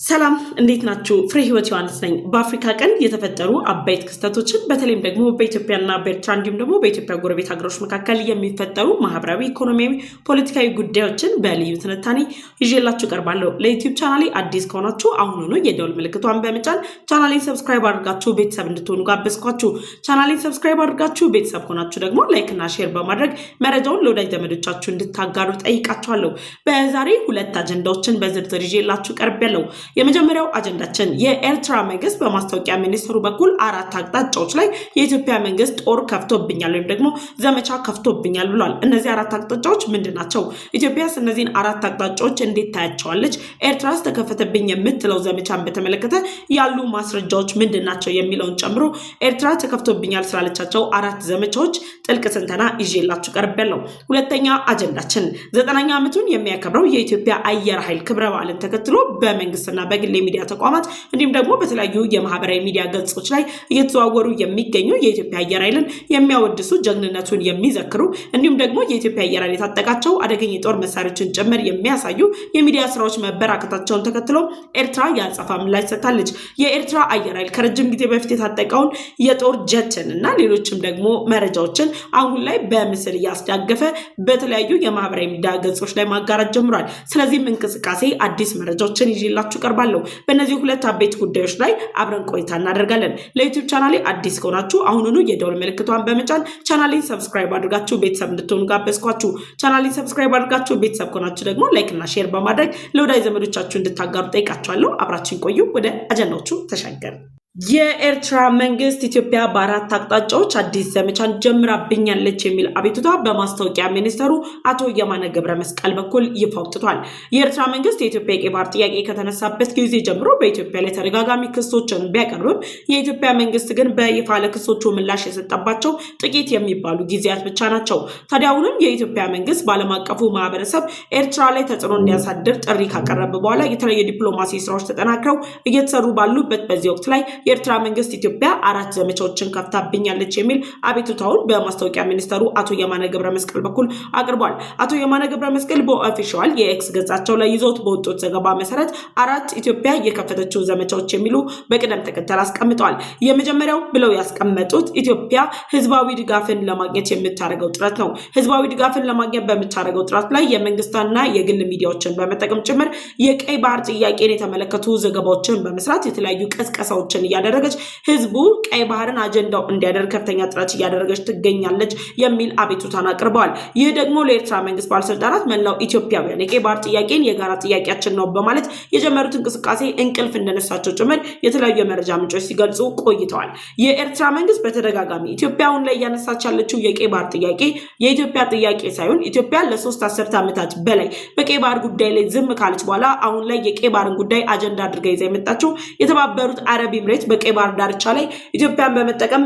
ሰላም እንዴት ናችሁ? ፍሬ ህይወት ዮሐንስ ነኝ። በአፍሪካ ቀንድ የተፈጠሩ አበይት ክስተቶችን በተለይም ደግሞ በኢትዮጵያና በኤርትራ እንዲሁም ደግሞ በኢትዮጵያ ጎረቤት ሀገሮች መካከል የሚፈጠሩ ማህበራዊ፣ ኢኮኖሚያዊ፣ ፖለቲካዊ ጉዳዮችን በልዩ ትንታኔ ይዤላችሁ ቀርባለሁ። ለዩቲዩብ ቻናሌ አዲስ ከሆናችሁ አሁኑኑ የደወል ምልክቷን በመጫን ቻናሌን ሰብስክራይብ አድርጋችሁ ቤተሰብ እንድትሆኑ ጋበዝኳችሁ። ቻናሌን ሰብስክራይብ አድርጋችሁ ቤተሰብ ከሆናችሁ ደግሞ ላይክና ሼር በማድረግ መረጃውን ለወዳጅ ዘመዶቻችሁ እንድታጋሩ ጠይቃችኋለሁ። በዛሬ ሁለት አጀንዳዎችን በዝርዝር ይዤላችሁ ቀርቤያለሁ። የመጀመሪያው አጀንዳችን የኤርትራ መንግስት በማስታወቂያ ሚኒስትሩ በኩል አራት አቅጣጫዎች ላይ የኢትዮጵያ መንግስት ጦር ከፍቶብኛል ወይም ደግሞ ዘመቻ ከፍቶብኛል ብሏል። እነዚህ አራት አቅጣጫዎች ምንድናቸው? ኢትዮጵያስ እነዚህን አራት አቅጣጫዎች እንዴት ታያቸዋለች? ኤርትራስ ተከፈተብኝ የምትለው ዘመቻን በተመለከተ ያሉ ማስረጃዎች ምንድናቸው? የሚለውን ጨምሮ ኤርትራ ተከፍቶብኛል ስላለቻቸው አራት ዘመቻዎች ጥልቅ ትንተና ይዤላችሁ ቀርቤያለሁ። ሁለተኛ አጀንዳችን 9ኛ ዓመቱን የሚያከብረው የኢትዮጵያ አየር ኃይል ክብረ በዓልን ተከትሎ በመንግስትና በግል የሚዲያ ተቋማት እንዲሁም ደግሞ በተለያዩ የማህበራዊ ሚዲያ ገጾች ላይ እየተዘዋወሩ የሚገኙ የኢትዮጵያ አየር ኃይልን የሚያወድሱ ጀግንነቱን የሚዘክሩ እንዲሁም ደግሞ የኢትዮጵያ አየር ኃይል የታጠቃቸው አደገኛ የጦር መሳሪያዎችን ጭምር የሚያሳዩ የሚዲያ ስራዎች መበራከታቸውን ተከትሎ ኤርትራ የአጸፋ ምላሽ ሰጥታለች። የኤርትራ አየር ኃይል ከረጅም ጊዜ በፊት የታጠቀውን የጦር ጀትን እና ሌሎችም ደግሞ መረጃዎችን አሁን ላይ በምስል እያስዳገፈ በተለያዩ የማህበራዊ ሚዲያ ገጾች ላይ ማጋራት ጀምሯል። ስለዚህም እንቅስቃሴ አዲስ መረጃዎችን ይዤላችሁ ቀርባለሁ። በእነዚህ ሁለት አበይት ጉዳዮች ላይ አብረን ቆይታ እናደርጋለን። ለዩቲዩብ ቻናሌ አዲስ ከሆናችሁ አሁኑኑ የደወል ምልክቷን በመጫን ቻናሌን ሰብስክራይብ አድርጋችሁ ቤተሰብ እንድትሆኑ ጋበዝኳችሁ። ቻናሌን ሰብስክራይብ አድርጋችሁ ቤተሰብ ከሆናችሁ ደግሞ ላይክና ሼር በማድረግ ለወዳጅ ዘመዶቻችሁ እንድታጋሩ ጠይቃችኋለሁ። አብራችን ቆዩ። ወደ አጀንዳዎቹ ተሻገር። የኤርትራ መንግስት ኢትዮጵያ በአራት አቅጣጫዎች አዲስ ዘመቻን ጀምራብኛለች የሚል አቤቱታ በማስታወቂያ ሚኒስተሩ አቶ የማነ ገብረ መስቀል በኩል ይፋ አውጥቷል። የኤርትራ መንግስት የኢትዮጵያ የቀይ ባህር ጥያቄ ከተነሳበት ጊዜ ጀምሮ በኢትዮጵያ ላይ ተደጋጋሚ ክሶችን ቢያቀርብም የኢትዮጵያ መንግስት ግን በይፋ ለክሶቹ ምላሽ የሰጠባቸው ጥቂት የሚባሉ ጊዜያት ብቻ ናቸው። ታዲያ አሁንም የኢትዮጵያ መንግስት በዓለም አቀፉ ማህበረሰብ ኤርትራ ላይ ተጽዕኖ እንዲያሳድር ጥሪ ካቀረበ በኋላ የተለያዩ ዲፕሎማሲ ስራዎች ተጠናክረው እየተሰሩ ባሉበት በዚህ ወቅት ላይ የኤርትራ መንግስት ኢትዮጵያ አራት ዘመቻዎችን ከፍታብኛለች የሚል አቤቱታውን በማስታወቂያ ሚኒስተሩ አቶ የማነ ገብረ መስቀል በኩል አቅርቧል። አቶ የማነ ገብረ መስቀል በኦፊሻል የኤክስ ገጻቸው ላይ ይዘውት በወጡት ዘገባ መሰረት አራት ኢትዮጵያ የከፈተችው ዘመቻዎች የሚሉ በቅደም ተከተል አስቀምጠዋል። የመጀመሪያው ብለው ያስቀመጡት ኢትዮጵያ ህዝባዊ ድጋፍን ለማግኘት የምታደርገው ጥረት ነው። ህዝባዊ ድጋፍን ለማግኘት በምታደርገው ጥረት ላይ የመንግስትና የግል ሚዲያዎችን በመጠቀም ጭምር የቀይ ባህር ጥያቄን የተመለከቱ ዘገባዎችን በመስራት የተለያዩ ቀስቀሳዎችን እያደረገች ህዝቡ ቀይ ባህርን አጀንዳው እንዲያደርግ ከፍተኛ ጥረት እያደረገች ትገኛለች የሚል አቤቱታን አቅርበዋል። ይህ ደግሞ ለኤርትራ መንግስት ባለስልጣናት መላው ኢትዮጵያውያን የቀይ ባህር ጥያቄን የጋራ ጥያቄያችን ነው በማለት የጀመሩት እንቅስቃሴ እንቅልፍ እንደነሳቸው ጭምር የተለያዩ የመረጃ ምንጮች ሲገልጹ ቆይተዋል። የኤርትራ መንግስት በተደጋጋሚ ኢትዮጵያ አሁን ላይ እያነሳች ያለችው የቀይ ባህር ጥያቄ የኢትዮጵያ ጥያቄ ሳይሆን ኢትዮጵያ ለ3 አስርተ ዓመታት በላይ በቀይ ባህር ጉዳይ ላይ ዝም ካለች በኋላ አሁን ላይ የቀይ ባህርን ጉዳይ አጀንዳ አድርጋ ይዛ የመጣችው የተባበሩት አረብ ኤምሬት በቀይ ባህር ዳርቻ ላይ ኢትዮጵያን በመጠቀም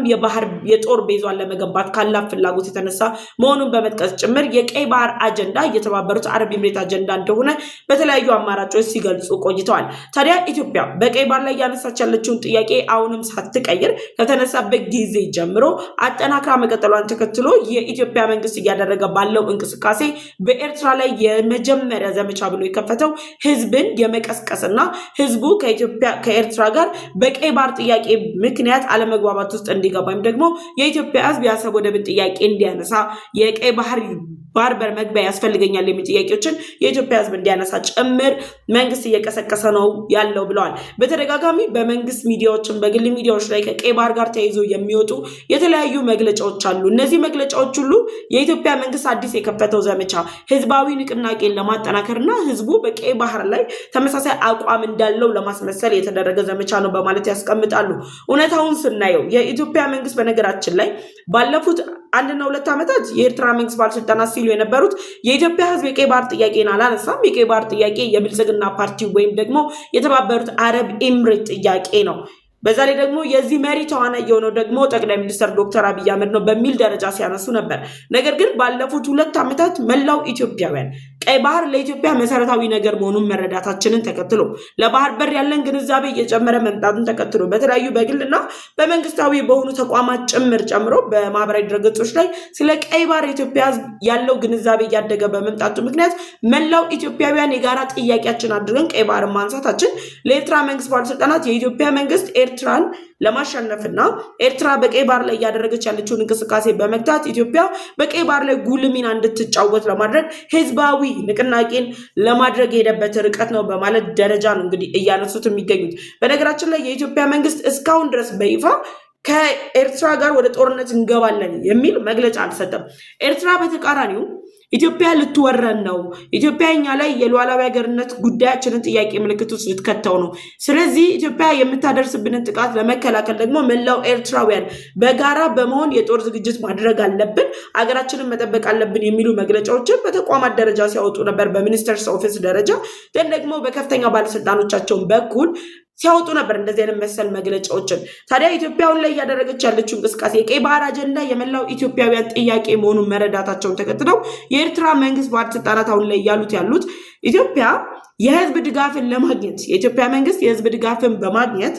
የጦር ቤዟን ለመገንባት ካላት ፍላጎት የተነሳ መሆኑን በመጥቀስ ጭምር የቀይ ባህር አጀንዳ የተባበሩት አረብ ኤምሬት አጀንዳ እንደሆነ በተለያዩ አማራጮች ሲገልጹ ቆይተዋል። ታዲያ ኢትዮጵያ በቀይ ባህር ላይ ያነሳች ያለችውን ጥያቄ አሁንም ሳትቀይር ከተነሳበት ጊዜ ጀምሮ አጠናክራ መቀጠሏን ተከትሎ የኢትዮጵያ መንግስት እያደረገ ባለው እንቅስቃሴ በኤርትራ ላይ የመጀመሪያ ዘመቻ ብሎ የከፈተው ህዝብን የመቀስቀስና ህዝቡ ከኤርትራ ጋር በቀይ ባህር ጥያቄ ምክንያት አለመግባባት ውስጥ እንዲገባ ወይም ደግሞ የኢትዮጵያ ህዝብ የአሰብ ወደብን ጥያቄ እንዲያነሳ የቀይ ባህር ባርበር መግቢያ ያስፈልገኛል የሚል ጥያቄዎችን የኢትዮጵያ ህዝብ እንዲያነሳ ጭምር መንግስት እየቀሰቀሰ ነው ያለው ብለዋል። በተደጋጋሚ በመንግስት ሚዲያዎችም በግል ሚዲያዎች ላይ ከቀይ ባህር ጋር ተያይዞ የሚወጡ የተለያዩ መግለጫዎች አሉ። እነዚህ መግለጫዎች ሁሉ የኢትዮጵያ መንግስት አዲስ የከፈተው ዘመቻ ህዝባዊ ንቅናቄን ለማጠናከርና ህዝቡ በቀይ ባህር ላይ ተመሳሳይ አቋም እንዳለው ለማስመሰል የተደረገ ዘመቻ ነው በማለት ያስቀምጣሉ። እውነታውን ስናየው የኢትዮጵያ መንግስት በነገራችን ላይ ባለፉት 1-2 ዓመታት የኤርትራ መንግስት ባለስልጣናት ሲሉ የነበሩት የኢትዮጵያ ህዝብ የቀይ ባህር ጥያቄን አላነሳም፣ የቀይ ባህር ጥያቄ የብልጽግና ፓርቲ ወይም ደግሞ የተባበሩት አረብ ኤምሬት ጥያቄ ነው፣ በዛ ላይ ደግሞ የዚህ መሪ ተዋናይ የሆነው ደግሞ ጠቅላይ ሚኒስትር ዶክተር አብይ አህመድ ነው በሚል ደረጃ ሲያነሱ ነበር። ነገር ግን ባለፉት 2 ዓመታት መላው ኢትዮጵያውያን ቀይ ባህር ለኢትዮጵያ መሰረታዊ ነገር መሆኑን መረዳታችንን ተከትሎ ለባህር በር ያለን ግንዛቤ እየጨመረ መምጣቱን ተከትሎ በተለያዩ በግልና በመንግስታዊ በሆኑ ተቋማት ጭምር ጨምሮ በማህበራዊ ድረገጾች ላይ ስለ ቀይ ባህር ኢትዮጵያ ሕዝብ ያለው ግንዛቤ እያደገ በመምጣቱ ምክንያት መላው ኢትዮጵያውያን የጋራ ጥያቄያችን አድርገን ቀይ ባህርን ማንሳታችን ለኤርትራ መንግስት ባለስልጣናት የኢትዮጵያ መንግስት ኤርትራን ለማሸነፍና ኤርትራ በቀይ ባህር ላይ እያደረገች ያለችውን እንቅስቃሴ በመግታት ኢትዮጵያ በቀይ ባህር ላይ ጉልህ ሚና እንድትጫወት ለማድረግ ህዝባዊ ንቅናቄን ለማድረግ የሄደበት ርቀት ነው በማለት ደረጃ ነው እንግዲህ እያነሱት የሚገኙት። በነገራችን ላይ የኢትዮጵያ መንግስት እስካሁን ድረስ በይፋ ከኤርትራ ጋር ወደ ጦርነት እንገባለን የሚል መግለጫ አልሰጠም። ኤርትራ በተቃራኒው ኢትዮጵያ ልትወረን ነው፣ ኢትዮጵያ እኛ ላይ የሉዓላዊ ሀገርነት ጉዳያችንን ጥያቄ ምልክት ውስጥ ልትከተው ነው። ስለዚህ ኢትዮጵያ የምታደርስብንን ጥቃት ለመከላከል ደግሞ መላው ኤርትራውያን በጋራ በመሆን የጦር ዝግጅት ማድረግ አለብን፣ ሀገራችንን መጠበቅ አለብን የሚሉ መግለጫዎችን በተቋማት ደረጃ ሲያወጡ ነበር። በሚኒስተርስ ኦፊስ ደረጃ ግን ደግሞ በከፍተኛ ባለስልጣኖቻቸው በኩል ሲያወጡ ነበር እንደዚህ አይነት መሰል መግለጫዎችን። ታዲያ ኢትዮጵያውን ላይ እያደረገች ያለችው እንቅስቃሴ የቀይ ባህር አጀንዳ የመላው ኢትዮጵያውያን ጥያቄ መሆኑን መረዳታቸውን ተከትለው የኤርትራ መንግስት ባለስልጣናት አሁን ላይ ያሉት ኢትዮጵያ የህዝብ ድጋፍን ለማግኘት የኢትዮጵያ መንግስት የህዝብ ድጋፍን በማግኘት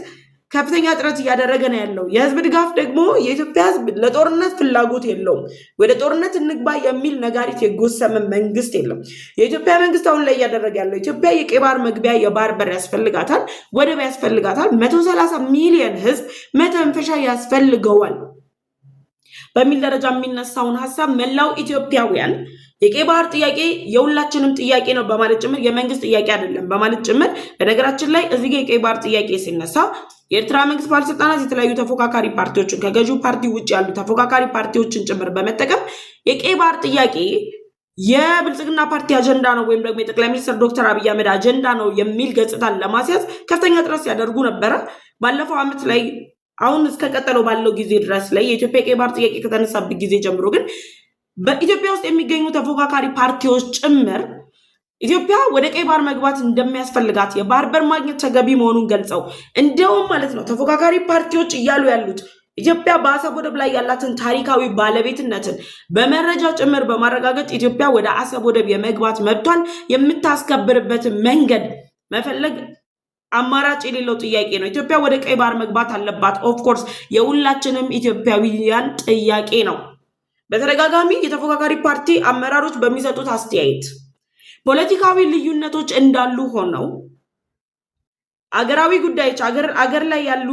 ከፍተኛ ጥረት እያደረገ ነው ያለው። የህዝብ ድጋፍ ደግሞ የኢትዮጵያ ህዝብ ለጦርነት ፍላጎት የለውም። ወደ ጦርነት እንግባ የሚል ነጋሪት የጎሰመ መንግስት የለም። የኢትዮጵያ መንግስት አሁን ላይ እያደረገ ያለው ኢትዮጵያ የቀይ ባህር መግቢያ የባህር በር ያስፈልጋታል፣ ወደብ ያስፈልጋታል፣ 130 ሚሊዮን ህዝብ መተንፈሻ ያስፈልገዋል በሚል ደረጃ የሚነሳውን ሀሳብ መላው ኢትዮጵያውያን የቀይ ባህር ጥያቄ የሁላችንም ጥያቄ ነው በማለት ጭምር የመንግስት ጥያቄ አይደለም በማለት ጭምር። በነገራችን ላይ እዚህ ጋር የቀይ ባህር ጥያቄ ሲነሳ የኤርትራ መንግስት ባለስልጣናት የተለያዩ ተፎካካሪ ፓርቲዎችን ከገዢው ፓርቲ ውጭ ያሉ ተፎካካሪ ፓርቲዎችን ጭምር በመጠቀም የቀይ ባህር ጥያቄ የብልጽግና ፓርቲ አጀንዳ ነው ወይም ደግሞ የጠቅላይ ሚኒስትር ዶክተር አብይ አህመድ አጀንዳ ነው የሚል ገጽታን ለማስያዝ ከፍተኛ ጥረት ሲያደርጉ ነበረ። ባለፈው ዓመት ላይ አሁን እስከቀጠለው ባለው ጊዜ ድረስ ላይ የኢትዮጵያ የቀይ ባህር ጥያቄ ከተነሳበት ጊዜ ጀምሮ ግን በኢትዮጵያ ውስጥ የሚገኙ ተፎካካሪ ፓርቲዎች ጭምር ኢትዮጵያ ወደ ቀይ ባህር መግባት እንደሚያስፈልጋት የባህር በር ማግኘት ተገቢ መሆኑን ገልጸው እንደውም ማለት ነው ተፎካካሪ ፓርቲዎች እያሉ ያሉት ኢትዮጵያ በአሰብ ወደብ ላይ ያላትን ታሪካዊ ባለቤትነትን በመረጃ ጭምር በማረጋገጥ ኢትዮጵያ ወደ አሰብ ወደብ የመግባት መብቷን የምታስከብርበትን መንገድ መፈለግ አማራጭ የሌለው ጥያቄ ነው። ኢትዮጵያ ወደ ቀይ ባህር መግባት አለባት። ኦፍኮርስ የሁላችንም ኢትዮጵያውያን ጥያቄ ነው። በተደጋጋሚ የተፎካካሪ ፓርቲ አመራሮች በሚሰጡት አስተያየት ፖለቲካዊ ልዩነቶች እንዳሉ ሆነው አገራዊ ጉዳዮች አገር ላይ ያሉ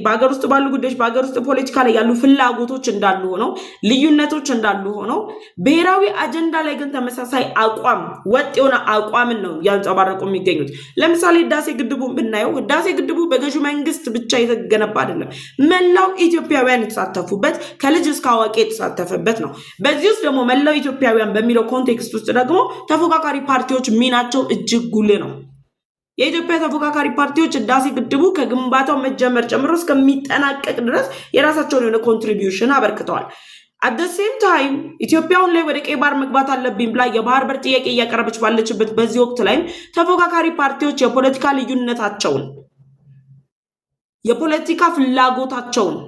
በአገር ውስጥ ባሉ ጉዳዮች በአገር ውስጥ ፖለቲካ ላይ ያሉ ፍላጎቶች እንዳሉ ሆነው ልዩነቶች እንዳሉ ሆነው ብሔራዊ አጀንዳ ላይ ግን ተመሳሳይ አቋም ወጥ የሆነ አቋምን ነው ያንጸባረቁ የሚገኙት። ለምሳሌ ህዳሴ ግድቡን ብናየው ህዳሴ ግድቡ በገዢው መንግስት ብቻ የተገነባ አይደለም፣ መላው ኢትዮጵያውያን የተሳተፉበት ከልጅ እስከ አዋቂ የተሳተፈበት ነው። በዚህ ውስጥ ደግሞ መላው ኢትዮጵያውያን በሚለው ኮንቴክስት ውስጥ ደግሞ ተፎካካሪ ፓርቲዎች ሚናቸው እጅግ ጉልህ ነው። የኢትዮጵያ ተፎካካሪ ፓርቲዎች ህዳሴ ግድቡ ከግንባታው መጀመር ጨምሮ እስከሚጠናቀቅ ድረስ የራሳቸውን የሆነ ኮንትሪቢዩሽን አበርክተዋል። አት ዘ ሴም ታይም ኢትዮጵያውን ላይ ወደ ቀይ ባህር መግባት አለብኝ ብላ የባህር በር ጥያቄ እያቀረበች ባለችበት በዚህ ወቅት ላይም ተፎካካሪ ፓርቲዎች የፖለቲካ ልዩነታቸውን የፖለቲካ ፍላጎታቸውን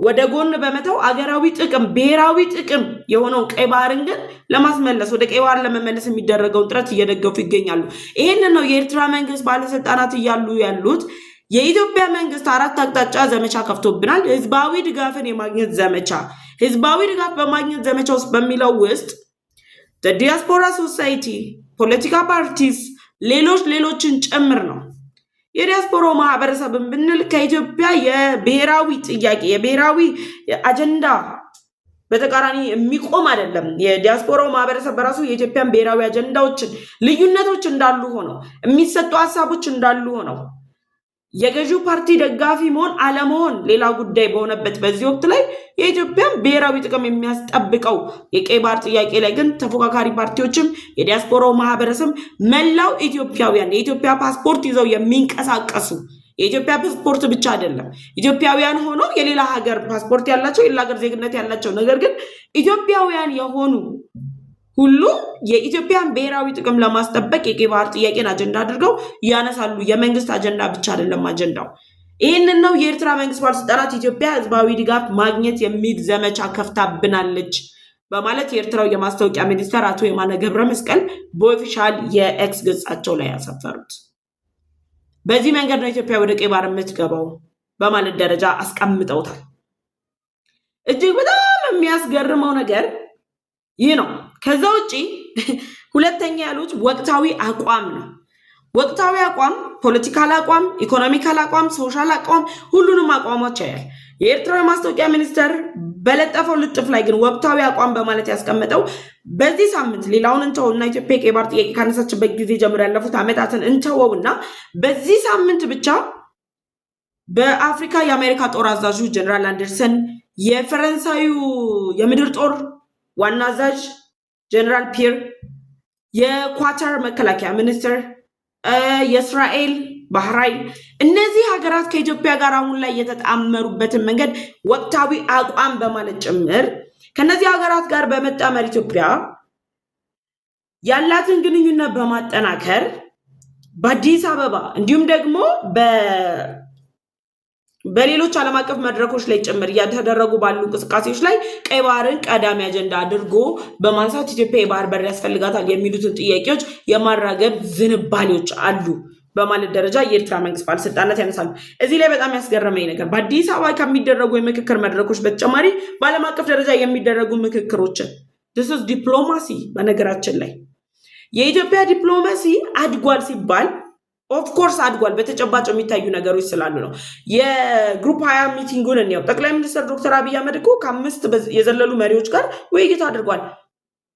ወደ ጎን በመተው አገራዊ ጥቅም ብሔራዊ ጥቅም የሆነው ቀይ ባህርን ግን ለማስመለስ ወደ ቀይ ባህር ለመመለስ የሚደረገውን ጥረት እየደገፉ ይገኛሉ። ይሄንን ነው የኤርትራ መንግስት ባለስልጣናት እያሉ ያሉት። የኢትዮጵያ መንግስት 4 አቅጣጫ ዘመቻ ከፍቶብናል። ህዝባዊ ድጋፍን የማግኘት ዘመቻ። ህዝባዊ ድጋፍ በማግኘት ዘመቻ ውስጥ በሚለው ውስጥ ዲያስፖራ ሶሳይቲ፣ ፖለቲካ ፓርቲስ፣ ሌሎችን ጭምር ነው። የዲያስፖራው ማህበረሰብን ብንል ከኢትዮጵያ የብሔራዊ ጥያቄ የብሔራዊ አጀንዳ በተቃራኒ የሚቆም አይደለም። የዲያስፖራው ማህበረሰብ በራሱ የኢትዮጵያን ብሔራዊ አጀንዳዎችን ልዩነቶች እንዳሉ ሆነው የሚሰጡ ሀሳቦች እንዳሉ ሆነው የገዢው ፓርቲ ደጋፊ መሆን አለመሆን ሌላ ጉዳይ በሆነበት በዚህ ወቅት ላይ የኢትዮጵያን ብሔራዊ ጥቅም የሚያስጠብቀው የቀይ ባህር ጥያቄ ላይ ግን ተፎካካሪ ፓርቲዎችም የዲያስፖራው ማህበረሰብ መላው ኢትዮጵያውያን የኢትዮጵያ ፓስፖርት ይዘው የሚንቀሳቀሱ የኢትዮጵያ ፓስፖርት ብቻ አይደለም ኢትዮጵያውያን ሆነው የሌላ ሀገር ፓስፖርት ያላቸው የሌላ ሀገር ዜግነት ያላቸው ነገር ግን ኢትዮጵያውያን የሆኑ ሁሉ የኢትዮጵያን ብሔራዊ ጥቅም ለማስጠበቅ የቀይ ባህር ጥያቄን አጀንዳ አድርገው ያነሳሉ። የመንግስት አጀንዳ ብቻ አይደለም አጀንዳው። ይህንን ነው የኤርትራ መንግስት ባለስልጣናት ኢትዮጵያ ህዝባዊ ድጋፍ ማግኘት የሚል ዘመቻ ከፍታብናለች በማለት የኤርትራው የማስታወቂያ ሚኒስተር አቶ የማነ ገብረ መስቀል በኦፊሻል የኤክስ ገጻቸው ላይ ያሰፈሩት። በዚህ መንገድ ነው ኢትዮጵያ ወደ ቀይ ባህር የምትገባው በማለት ደረጃ አስቀምጠውታል። እጅግ በጣም የሚያስገርመው ነገር ይህ ነው። ከዛ ውጪ ሁለተኛ ያሉት ወቅታዊ አቋም ነው። ወቅታዊ አቋም ፖለቲካል አቋም፣ ኢኮኖሚካል አቋም፣ ሶሻል አቋም ሁሉንም አቋሞች ያያል። የኤርትራ ማስታወቂያ ሚኒስተር በለጠፈው ልጥፍ ላይ ግን ወቅታዊ አቋም በማለት ያስቀመጠው በዚህ ሳምንት ሌላውን እንተውና ኢትዮጵያ የቀይ ባህር ጥያቄ ካነሳችበት ጊዜ ጀምሮ ያለፉት ዓመታትን እንተወውና በዚህ ሳምንት ብቻ በአፍሪካ የአሜሪካ ጦር አዛዡ ጀነራል አንደርሰን፣ የፈረንሳዩ የምድር ጦር ዋና አዛዥ ጀነራል ፒር፣ የኳታር መከላከያ ሚኒስትር፣ የእስራኤል ባህራይን፣ እነዚህ ሀገራት ከኢትዮጵያ ጋር አሁን ላይ የተጣመሩበትን መንገድ ወቅታዊ አቋም በማለት ጭምር ከነዚህ ሀገራት ጋር በመጣመር ኢትዮጵያ ያላትን ግንኙነት በማጠናከር በአዲስ አበባ እንዲሁም ደግሞ በሌሎች ዓለም አቀፍ መድረኮች ላይ ጭምር እያተደረጉ ባሉ እንቅስቃሴዎች ላይ ቀይ ባህርን ቀዳሚ አጀንዳ አድርጎ በማንሳት ኢትዮጵያ የባህር በር ያስፈልጋታል የሚሉትን ጥያቄዎች የማራገብ ዝንባሌዎች አሉ በማለት ደረጃ የኤርትራ መንግስት ባለስልጣናት ያነሳሉ። እዚህ ላይ በጣም ያስገረመኝ ነገር በአዲስ አበባ ከሚደረጉ የምክክር መድረኮች በተጨማሪ በዓለም አቀፍ ደረጃ የሚደረጉ ምክክሮችን this is ዲፕሎማሲ። በነገራችን ላይ የኢትዮጵያ ዲፕሎማሲ አድጓል ሲባል ኦፍኮርስ አድጓል፣ በተጨባጭ የሚታዩ ነገሮች ስላሉ ነው። የግሩፕ 20 ሚቲንጉን እንየው። ጠቅላይ ሚኒስትር ዶክተር አብይ አህመድ እኮ ከ5 የዘለሉ መሪዎች ጋር ውይይት አድርጓል።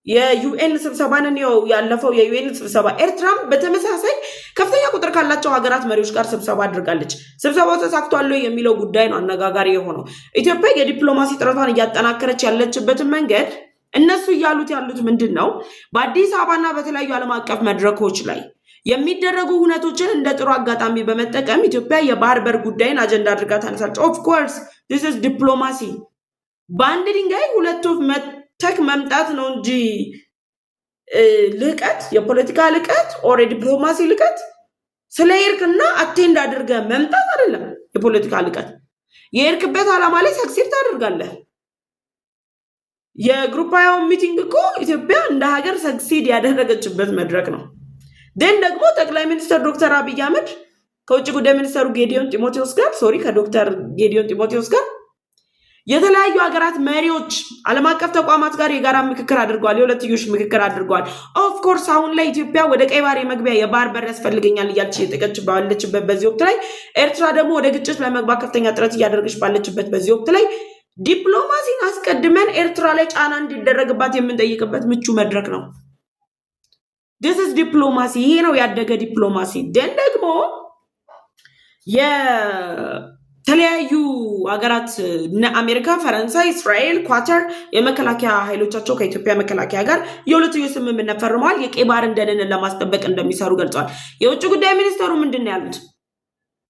የዩኤን ስብሰባን እንየው፣ ያለፈው የዩኤን ስብሰባ። ኤርትራም በተመሳሳይ ከፍተኛ ቁጥር ካላቸው ሀገራት መሪዎች ጋር ስብሰባ አድርጋለች። ስብሰባው ተሳክቷል የሚለው ጉዳይ ነው አነጋጋሪ የሆነው። ኢትዮጵያ የዲፕሎማሲ ጥረቷን እያጠናከረች ያለችበትን መንገድ እነሱ እያሉት ያሉት ምንድን ነው? በአዲስ አበባና በተለያዩ ዓለም አቀፍ መድረኮች ላይ የሚደረጉ ሁነቶችን እንደ ጥሩ አጋጣሚ በመጠቀም ኢትዮጵያ የባህር በር ጉዳይን አጀንዳ አድርጋ ታነሳለች። ኦፍኮርስ this is ዲፕሎማሲ። በአንድ ድንጋይ ሁለት ወፍ መተክ መምጣት ነው እንጂ ልቀት፣ የፖለቲካ ልቀት ኦር የዲፕሎማሲ ልቀት ስለ ኤርክና አቴንድ አድርገ መምጣት አይደለም። የፖለቲካ ልቀት የኤርክበት ዓላማ ላይ ሰክሲድ ታደርጋለህ። የግሩፕ 20 ሚቲንግ እኮ ኢትዮጵያ እንደ ሀገር ሰክሲድ ያደረገችበት መድረክ ነው። ደን ደግሞ ጠቅላይ ሚኒስትር ዶክተር አብይ አህመድ ከውጭ ጉዳይ ሚኒስትሩ ከዶክተር ጌዲዮን ጢሞቴዎስ ጋር የተለያዩ ሀገራት መሪዎች፣ ዓለም አቀፍ ተቋማት ጋር የጋራ ምክክር አድርገዋል። የሁለትዮሽ ምክክር አድርገዋል። ኦፍኮርስ አሁን ላይ ኢትዮጵያ ወደ ቀይ ባህር የመግቢያ የባህር በር ያስፈልገኛል እያለች እየጠየቀች ባለችበት በዚህ ወቅት ላይ ኤርትራ ደግሞ ወደ ግጭት ለመግባት ከፍተኛ ጥረት እያደረገች ባለችበት በዚህ ወቅት ላይ ዲፕሎማሲን አስቀድመን ኤርትራ ላይ ጫና እንዲደረግባት የምንጠይቅበት ምቹ መድረክ ነው። this is ዲፕሎማሲ። ይሄ ነው ያደገ ዲፕሎማሲ። ደን ደግሞ የተለያዩ ሀገራት አሜሪካ፣ ፈረንሳይ፣ እስራኤል፣ ኳታር የመከላከያ ኃይሎቻቸው ከኢትዮጵያ መከላከያ ጋር የሁለትዮሽ ስምምነት ፈርመዋል። የቀይ ባህርን ደህንነት ለማስጠበቅ እንደሚሰሩ ገልጸዋል። የውጭ ጉዳይ ሚኒስትሩ ምንድን ነው ያሉት?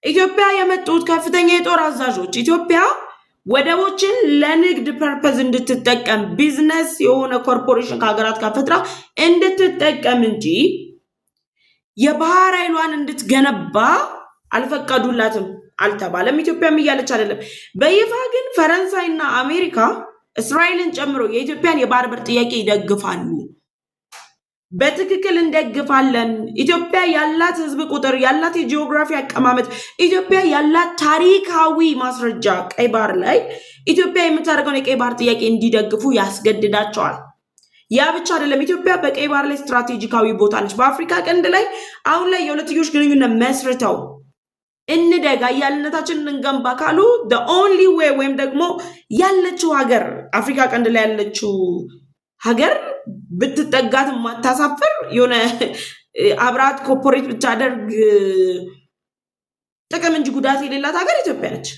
ኢትዮጵያ የመጡት ከፍተኛ የጦር አዛዦች ኢትዮጵያ ወደቦችን ለንግድ ፐርፐዝ እንድትጠቀም ቢዝነስ የሆነ ኮርፖሬሽን ከሀገራት ጋር ፈጥራ እንድትጠቀም እንጂ የባህር ኃይሏን እንድትገነባ አልፈቀዱላትም አልተባለም። ኢትዮጵያም እያለች አይደለም። በይፋ ግን ፈረንሳይና አሜሪካ እስራኤልን ጨምሮ የኢትዮጵያን የባህር በር ጥያቄ ይደግፋሉ። በትክክል እንደግፋለን። ኢትዮጵያ ያላት ህዝብ ቁጥር፣ ያላት የጂኦግራፊ አቀማመጥ፣ ኢትዮጵያ ያላት ታሪካዊ ማስረጃ ቀይ ባህር ላይ ኢትዮጵያ የምታደርገውን የቀይ ባህር ጥያቄ እንዲደግፉ ያስገድዳቸዋል። ያ ብቻ አይደለም። ኢትዮጵያ በቀይ ባህር ላይ ስትራቴጂካዊ ቦታ ነች። በአፍሪካ ቀንድ ላይ አሁን ላይ የሁለትዮሽ ግንኙነት መስርተው እንደጋ ያልነታችንን እንገንባ ካሉ the only way ወይም ደግሞ ያለችው ሀገር አፍሪካ ቀንድ ላይ ያለችው ሀገር ብትጠጋት ማታሳፍር የሆነ አብራት ኮርፖሬት ብታደርግ ጥቅም እንጂ ጉዳት የሌላት ሀገር ኢትዮጵያ ነች።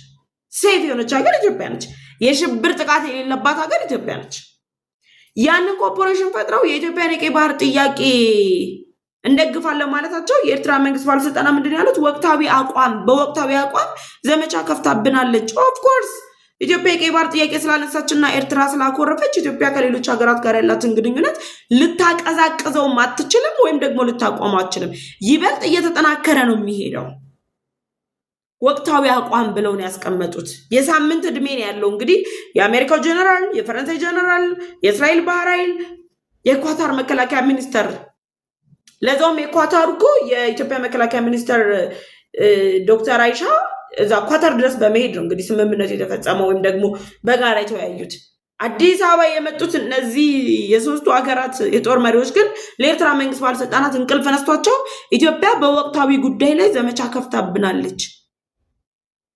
ሴፍ የሆነች ሀገር ኢትዮጵያ ነች። የሽብር ጥቃት የሌለባት ሀገር ኢትዮጵያ ነች። ያንን ኮርፖሬሽን ፈጥረው የኢትዮጵያን የቀይ ባህር ጥያቄ እንደግፋለን ማለታቸው የኤርትራ መንግስት ባለስልጣናት ምንድን ያሉት? በወቅታዊ አቋም ዘመቻ ከፍታብናለች። ኦፍኮርስ ኢትዮጵያ የቀይ ባህር ጥያቄ ስላነሳችና ኤርትራ ስላኮረፈች ኢትዮጵያ ከሌሎች ሀገራት ጋር ያላትን ግንኙነት ልታቀዛቅዘውም አትችልም፣ ወይም ደግሞ ልታቆመው አትችልም። ይበልጥ እየተጠናከረ ነው የሚሄደው። ወቅታዊ አቋም ብለው ነው ያስቀመጡት። የሳምንት እድሜ ነው ያለው። እንግዲህ የአሜሪካው ጀነራል፣ የፈረንሳይ ጀነራል፣ የእስራኤል ባህር ኃይል፣ የኳታር መከላከያ ሚኒስተር ለዛውም የኳታር እኮ የኢትዮጵያ መከላከያ ሚኒስተር ዶክተር አይሻ እዛ ኳታር ድረስ በመሄድ ነው እንግዲህ ስምምነቱ የተፈጸመው ወይም ደግሞ በጋራ የተወያዩት። አዲስ አበባ የመጡት እነዚህ የሶስቱ ሀገራት የጦር መሪዎች ግን ለኤርትራ መንግስት ባለስልጣናት እንቅልፍ ነስቷቸው ኢትዮጵያ በወቅታዊ ጉዳይ ላይ ዘመቻ ከፍታብናለች።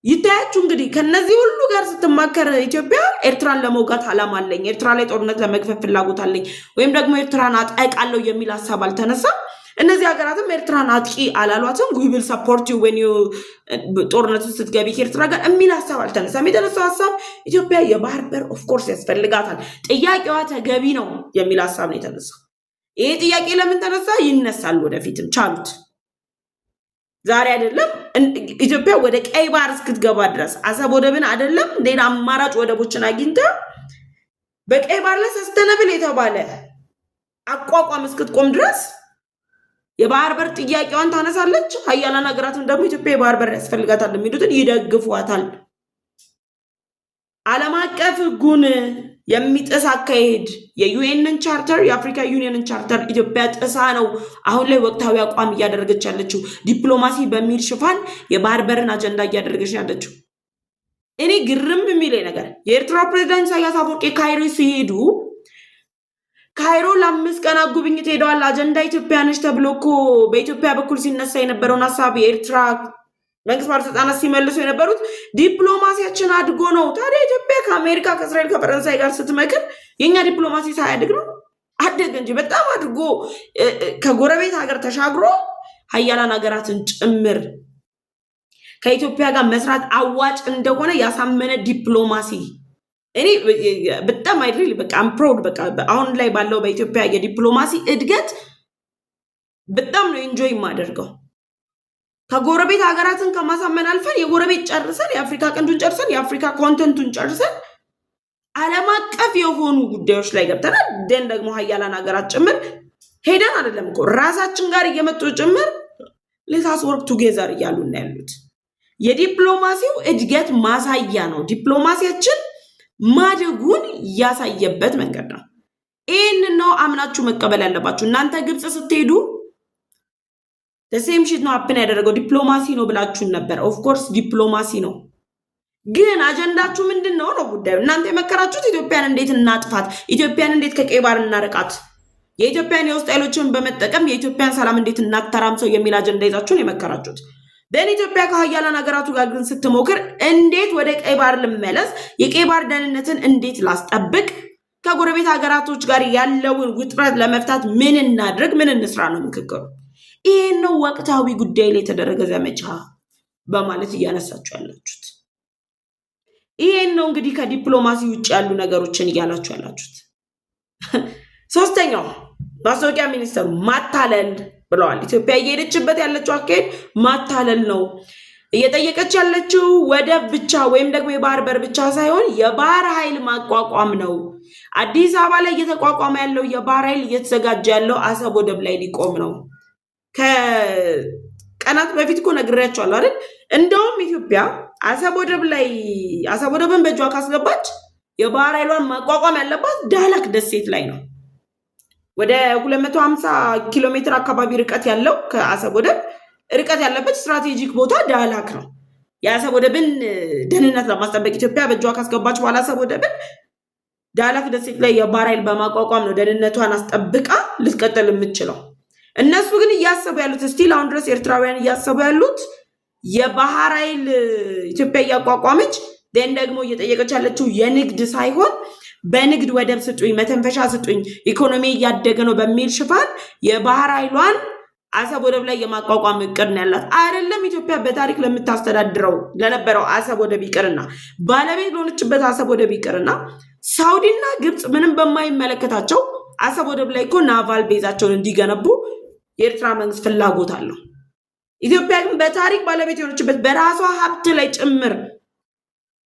ይታያችሁ እንግዲህ ከነዚህ ሁሉ ጋር ስትማከር ኢትዮጵያ ኤርትራን ለመውጋት አላማ አለኝ፣ ኤርትራ ላይ ጦርነት ለመክፈት ፍላጎት አለኝ ወይም ደግሞ ኤርትራን አጣይቃለሁ የሚል ሀሳብ አልተነሳም። እነዚህ ሀገራትም ኤርትራን አጥቂ አላሏትም። we will support you when you ጦርነቱ ስትገቢ ከኤርትራ ጋር የሚል ሀሳብ አልተነሳም። የተነሳው ሀሳብ ኢትዮጵያ የባህር በር ኦፍ ኮርስ ያስፈልጋታል፣ ጥያቄዋ ተገቢ ነው የሚል ሀሳብ ነው የተነሳው። ይሄ ጥያቄ ለምን ተነሳ? ይነሳል፣ ወደፊትም ቻሉት። ዛሬ አይደለም ኢትዮጵያ ወደ ቀይ ባህር እስክትገባ ድረስ አሰብ ወደብን አይደለም ሌላ አማራጭ ወደቦችን አግኝታ በቀይ ባህር ላይ ሰስተነብል የተባለ አቋቋም እስክትቆም ድረስ የባህር በር ጥያቄዋን ታነሳለች። ሀያላን ሀገራትም ደግሞ ኢትዮጵያ የባህር በር ያስፈልጋታል የሚሉትን ይደግፏታል። ዓለም አቀፍ ሕጉን የሚጥስ አካሄድ የዩኤንን ቻርተር የአፍሪካ ዩኒየንን ቻርተር ኢትዮጵያ ጥሳ ነው አሁን ላይ ወቅታዊ አቋም እያደረገች ያለችው። ዲፕሎማሲ በሚል ሽፋን የባህር በርን አጀንዳ እያደረገች ያለችው። እኔ ግርም የሚለኝ ነገር የኤርትራ ፕሬዝዳንት ኢሳያስ አፈወርቂ ካይሮ ሲሄዱ ካይሮ ለ5 ቀናት ጉብኝት ሄደዋል። አጀንዳ ኢትዮጵያ ነች ተብሎ እኮ በኢትዮጵያ በኩል ሲነሳ የነበረውን ሀሳብ የኤርትራ መንግስት ባለስልጣናት ሲመልሱ የነበሩት ዲፕሎማሲያችን አድጎ ነው። ታዲያ ኢትዮጵያ ከአሜሪካ ከእስራኤል ከፈረንሳይ ጋር ስትመክር የኛ ዲፕሎማሲ ሳያድግ ነው? አደገ እንጂ በጣም አድጎ ከጎረቤት ሀገር ተሻግሮ ሀያላን ሀገራትን ጭምር ከኢትዮጵያ ጋር መስራት አዋጭ እንደሆነ ያሳመነ ዲፕሎማሲ። እኔ በጣም አይድሪል በቃ አም ፕራውድ በቃ አሁን ላይ ባለው በኢትዮጵያ የዲፕሎማሲ እድገት በጣም ነው ኢንጆይ የማደርገው። ከጎረቤት ሀገራትን ከማሳመን አልፈን የጎረቤት ጨርሰን የአፍሪካ ቀንዱን ጨርሰን የአፍሪካ ኮንተንቱን ጨርሰን ዓለም አቀፍ የሆኑ ጉዳዮች ላይ ገብተናል። ደን ደግሞ ሀያላን ሀገራት ጭምር ሄደን አይደለም እኮ ራሳችን ጋር እየመጡ ጭምር ሌታስ ወርክ ቱጌዘር እያሉ ነው ያሉት። የዲፕሎማሲው እድገት ማሳያ ነው። ዲፕሎማሲያችን ማደጉን ያሳየበት መንገድ ነው። ይህንን ነው አምናችሁ መቀበል ያለባችሁ። እናንተ ግብፅ ስትሄዱ ሴም ሺት ነው አፕን ያደረገው ዲፕሎማሲ ነው ብላችሁን ነበር። ኦፍኮርስ ዲፕሎማሲ ነው፣ ግን አጀንዳችሁ ምንድን ነው ነው ጉዳዩ። እናንተ የመከራችሁት ኢትዮጵያን እንዴት እናጥፋት፣ ኢትዮጵያን እንዴት ከቀይ ባህር እናርቃት፣ የኢትዮጵያን የውስጥ ኃይሎችን በመጠቀም የኢትዮጵያን ሰላም እንዴት እናተራምሰው የሚል አጀንዳ ይዛችሁን የመከራችሁት። ደን ኢትዮጵያ ከሀያላን ሀገራቱ ጋር ግን ስትሞክር እንዴት ወደ ቀይ ባህር ልመለስ፣ የቀይ ባህር ደህንነትን እንዴት ላስጠብቅ፣ ከጎረቤት ሀገራቶች ጋር ያለውን ውጥረት ለመፍታት ምን እናድርግ፣ ምን እንስራ ነው ምክክሩ። ይህን ነው ወቅታዊ ጉዳይ ላይ የተደረገ ዘመቻ በማለት እያነሳችሁ ያላችሁት። ይህን ነው እንግዲህ ከዲፕሎማሲ ውጭ ያሉ ነገሮችን እያላችሁ ያላችሁት። ሶስተኛው ማስታወቂያ ሚኒስተሩ ማታለል ብለዋል። ኢትዮጵያ እየሄደችበት ያለችው አካሄድ ማታለል ነው። እየጠየቀች ያለችው ወደብ ብቻ ወይም ደግሞ የባህር በር ብቻ ሳይሆን የባህር ኃይል ማቋቋም ነው። አዲስ አበባ ላይ እየተቋቋመ ያለው የባህር ኃይል እየተዘጋጀ ያለው አሰብ ወደብ ላይ ሊቆም ነው። ከቀናት በፊት እኮ ነግሬያቸዋለሁ አይደል? እንደውም ኢትዮጵያ አሰብ ወደብን በእጇ ካስገባች የባህር ኃይሏን ማቋቋም ያለባት ዳህላክ ደሴት ላይ ነው። ወደ 250 ኪሎ ሜትር አካባቢ ርቀት ያለው ከአሰብ ወደብ ርቀት ያለበት ስትራቴጂክ ቦታ ዳህላክ ነው። የአሰብ ወደብን ደህንነት ለማስጠበቅ ኢትዮጵያ በእጇ ካስገባች በኋላ አሰብ ወደብን ዳህላክ ደሴት ላይ የባህር ኃይል በማቋቋም ነው ደህንነቷን አስጠብቃ ልትቀጥል የምትችለው። እነሱ ግን እያሰቡ ያሉት ስቲል አሁን ድረስ ኤርትራውያን እያሰቡ ያሉት የባህር ኃይል ኢትዮጵያ እያቋቋመች ደን ደግሞ እየጠየቀች ያለችው የንግድ ሳይሆን በንግድ ወደብ ስጡኝ፣ መተንፈሻ ስጡኝ፣ ኢኮኖሚ እያደገ ነው በሚል ሽፋን የባህር ኃይሏን አሰብ ወደብ ላይ የማቋቋም እቅድ ነው ያላት። አይደለም ኢትዮጵያ በታሪክ ለምታስተዳድረው ለነበረው አሰብ ወደብ ይቅርና ባለቤት ለሆነችበት አሰብ ወደብ ይቅርና ሳውዲና ግብፅ ምንም በማይመለከታቸው አሰብ ወደብ ላይ እኮ ናቫል ቤዛቸውን እንዲገነቡ የኤርትራ መንግስት ፍላጎት አለው። ኢትዮጵያ ግን በታሪክ ባለቤት የሆነችበት በራሷ ሀብት ላይ ጭምር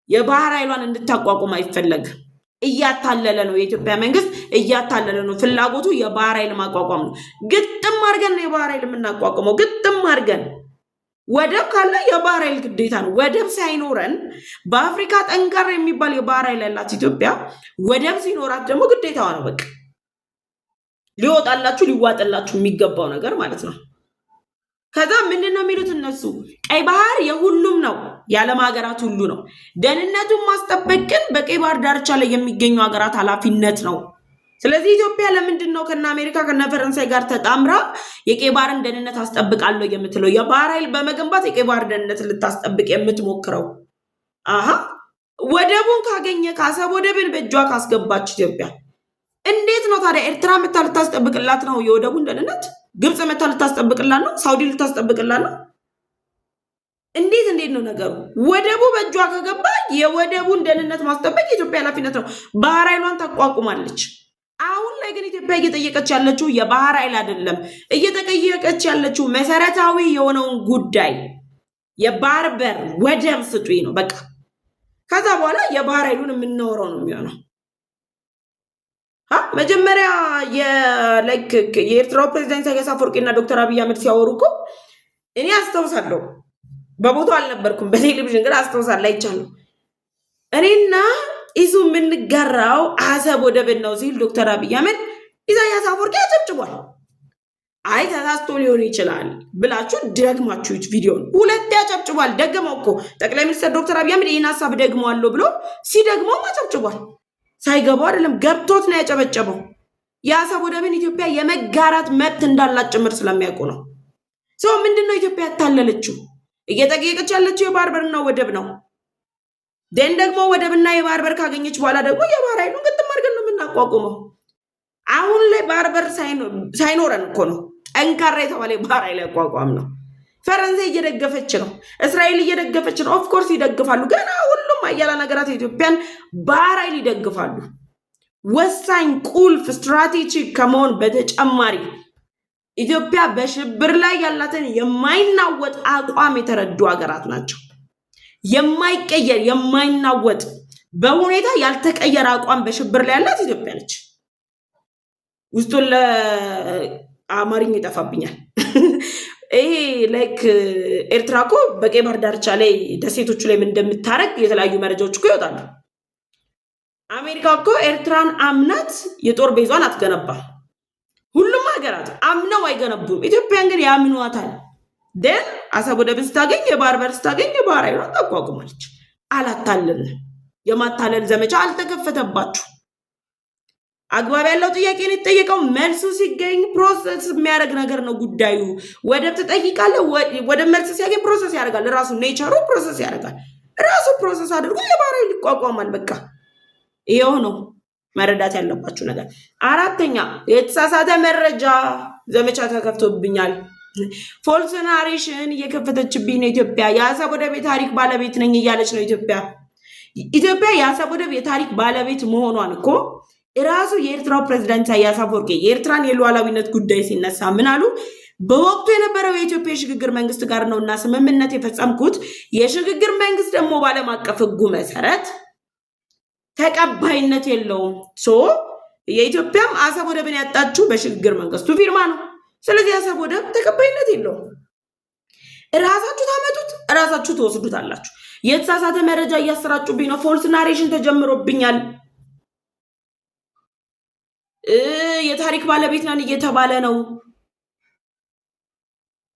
የባህር ኃይሏን እንድታቋቁም አይፈለግም። እያታለለ ነው የኢትዮጵያ መንግስት፣ እያታለለ ነው። ፍላጎቱ የባህር ኃይል ማቋቋም ነው። ግጥም አድርገን ነው የባህር ኃይል የምናቋቁመው፣ ግጥም አድርገን ወደብ ካለ የባህር ኃይል ግዴታ ነው። ወደብ ሳይኖረን በአፍሪካ ጠንካራ የሚባል የባህር ኃይል ያላት ኢትዮጵያ ወደብ ሲኖራት ደግሞ ግዴታዋ ነው። በቃ ሊወጣላችሁ ሊዋጥላችሁ የሚገባው ነገር ማለት ነው። ከዛ ምንድን ነው የሚሉት እነሱ? ቀይ ባህር የሁሉም ነው፣ የዓለም ሀገራት ሁሉ ነው። ደህንነቱን ማስጠበቅ ግን በቀይ ባህር ዳርቻ ላይ የሚገኙ ሀገራት ኃላፊነት ነው። ስለዚህ ኢትዮጵያ ለምንድን ነው ከነ አሜሪካ ከነ ፈረንሳይ ጋር ተጣምራ የቀይ ባህርን ደህንነት አስጠብቃለሁ የምትለው? የባህር ኃይል በመገንባት የቀይ ባህር ደህንነት ልታስጠብቅ የምትሞክረው? አሀ ወደቡን ካገኘ ከአሰብ ወደብን በእጇ ካስገባች ኢትዮጵያ እንዴት ነው ታዲያ ኤርትራ መታ ልታስጠብቅላት ነው የወደቡን ደህንነት? ግብፅ መታ ልታስጠብቅላት ነው? ሳውዲ ልታስጠብቅላት ነው? እንዴት ነው ነገሩ? ወደቡ በእጇ ከገባ የወደቡን ደህንነት ማስጠበቅ የኢትዮጵያ ኃላፊነት ነው። ባህር ኃይሏን ታቋቁማለች። አሁን ላይ ግን ኢትዮጵያ እየጠየቀች ያለችው የባህር ኃይል አይደለም። እየጠየቀች ያለችው መሰረታዊ የሆነውን ጉዳይ የባህር በር ወደብ ስጡኝ ነው በቃ። ከዛ በኋላ የባህር ኃይሉን የምናወራው ነው የሚሆነው። መጀመሪያ የኤርትራው ፕሬዚዳንት ኢሳያስ አፈወርቂና ዶክተር አብይ አህመድ ሲያወሩ እኮ እኔ አስታውሳለሁ። በቦታው አልነበርኩም፣ በቴሌቪዥን ግን አስታውሳለሁ፣ አይቻለሁ። እኔና ኢሱ የምንጋራው አሰብ ወደብን ነው ሲል ዶክተር አብይ አህመድ ኢሳያስ አፈወርቂ አጨብጭቧል። አይ ተሳስቶ ሊሆን ይችላል ብላችሁ ደግማችሁት ቪዲዮን ሁለት ያጨብጭቧል። ደገመው እኮ ጠቅላይ ሚኒስትር ዶክተር አብይ አህመድ ይህን ሀሳብ ደግመዋለሁ ብሎ ሲደግመው አጨብጭቧል። ሳይገባው አይደለም ገብቶት ነው ያጨበጨበው። የአሰብ ወደብን ኢትዮጵያ የመጋራት መብት እንዳላት ጭምር ስለሚያውቁ ነው። ሰው ምንድነው ኢትዮጵያ ያታለለችው? እየጠየቀች ያለችው የባህር በርና ወደብ ነው። ደን ደግሞ ወደብና የባህር በር ካገኘች በኋላ ደግሞ የባህር ኃይሉን ግጥም አድርገን ነው የምናቋቁመው። አሁን ላይ ባህር በር ሳይኖረን እኮ ነው ጠንካራ የተባለ የባህር ኃይል ያቋቋም ነው። ፈረንሳይ እየደገፈች ነው፣ እስራኤል እየደገፈች ነው። ኦፍኮርስ ይደግፋሉ። ገና ሁሉም አያሌ ሀገራት የኢትዮጵያን ባህር ኃይል ይደግፋሉ። ወሳኝ ቁልፍ ስትራቴጂ ከመሆን በተጨማሪ ኢትዮጵያ በሽብር ላይ ያላትን የማይናወጥ አቋም የተረዱ ሀገራት ናቸው። የማይቀየር የማይናወጥ በሁኔታ ያልተቀየረ አቋም በሽብር ላይ ያላት ኢትዮጵያ ነች። ውስጡን ለአማርኛ ይጠፋብኛል። ይሄ ላይክ ኤርትራ እኮ በቀይ ባህር ዳርቻ ላይ ደሴቶቹ ላይ ምን እንደምታረግ የተለያዩ መረጃዎች እኮ ይወጣሉ። አሜሪካ እኮ ኤርትራን አምናት የጦር ቤዟን አትገነባም። ሁሉም ሀገራት አምነው አይገነቡም። ኢትዮጵያን ግን ያምኗታል። ደን አሰብ ወደብን ስታገኝ የባህር በር ስታገኝ የባህር ኃይሏን ታቋቁማለች። አላታለልን። የማታለል ዘመቻ አልተከፈተባችሁ። አግባብ ያለው ጥያቄ ነው የተጠየቀው። መልሱ ሲገኝ ፕሮሰስ የሚያደርግ ነገር ነው ጉዳዩ። ወደብ ትጠይቃለህ፣ ወደ መልስ ሲያገኝ ፕሮሰስ ያደርጋል። ራሱ ኔቸሩ ፕሮሰስ ያደርጋል። ራሱ ፕሮሰስ አድርጎ የባህር ኃይል ይቋቋማል። በቃ ይሄው ነው መረዳት ያለባችሁ ነገር። አራተኛ የተሳሳተ መረጃ ዘመቻ ተከፍቶብኛል። ፎልስ ናሬሽን እየከፈተችብኝ ነው ኢትዮጵያ። የአሰብ ወደብ የታሪክ ባለቤት ነኝ እያለች ነው ኢትዮጵያ። የአሰብ ወደብ የታሪክ ባለቤት መሆኗን እኮ ራሱ የኤርትራው ፕሬዚዳንት ኢሳያስ አፈወርቂ የኤርትራን የሉዓላዊነት ጉዳይ ሲነሳ ምን አሉ? በወቅቱ የነበረው የኢትዮጵያ የሽግግር መንግስት ጋር ነው እና ስምምነት የፈጸምኩት። የሽግግር መንግስት ደግሞ በዓለም አቀፍ ሕጉ መሰረት ተቀባይነት የለውም። የኢትዮጵያም አሰብ ወደብን ያጣችው በሽግግር መንግስቱ ፊርማ ነው። ስለዚህ አሰብ ወደብ ተቀባይነት የለውም። እራሳችሁ ታመጡት፣ እራሳችሁ ትወስዱታላችሁ። የተሳሳተ መረጃ እያሰራጩብኝ ነው። ፎልስ ናሬሽን ተጀምሮብኛል። የታሪክ ባለቤት ነን እየተባለ ነው።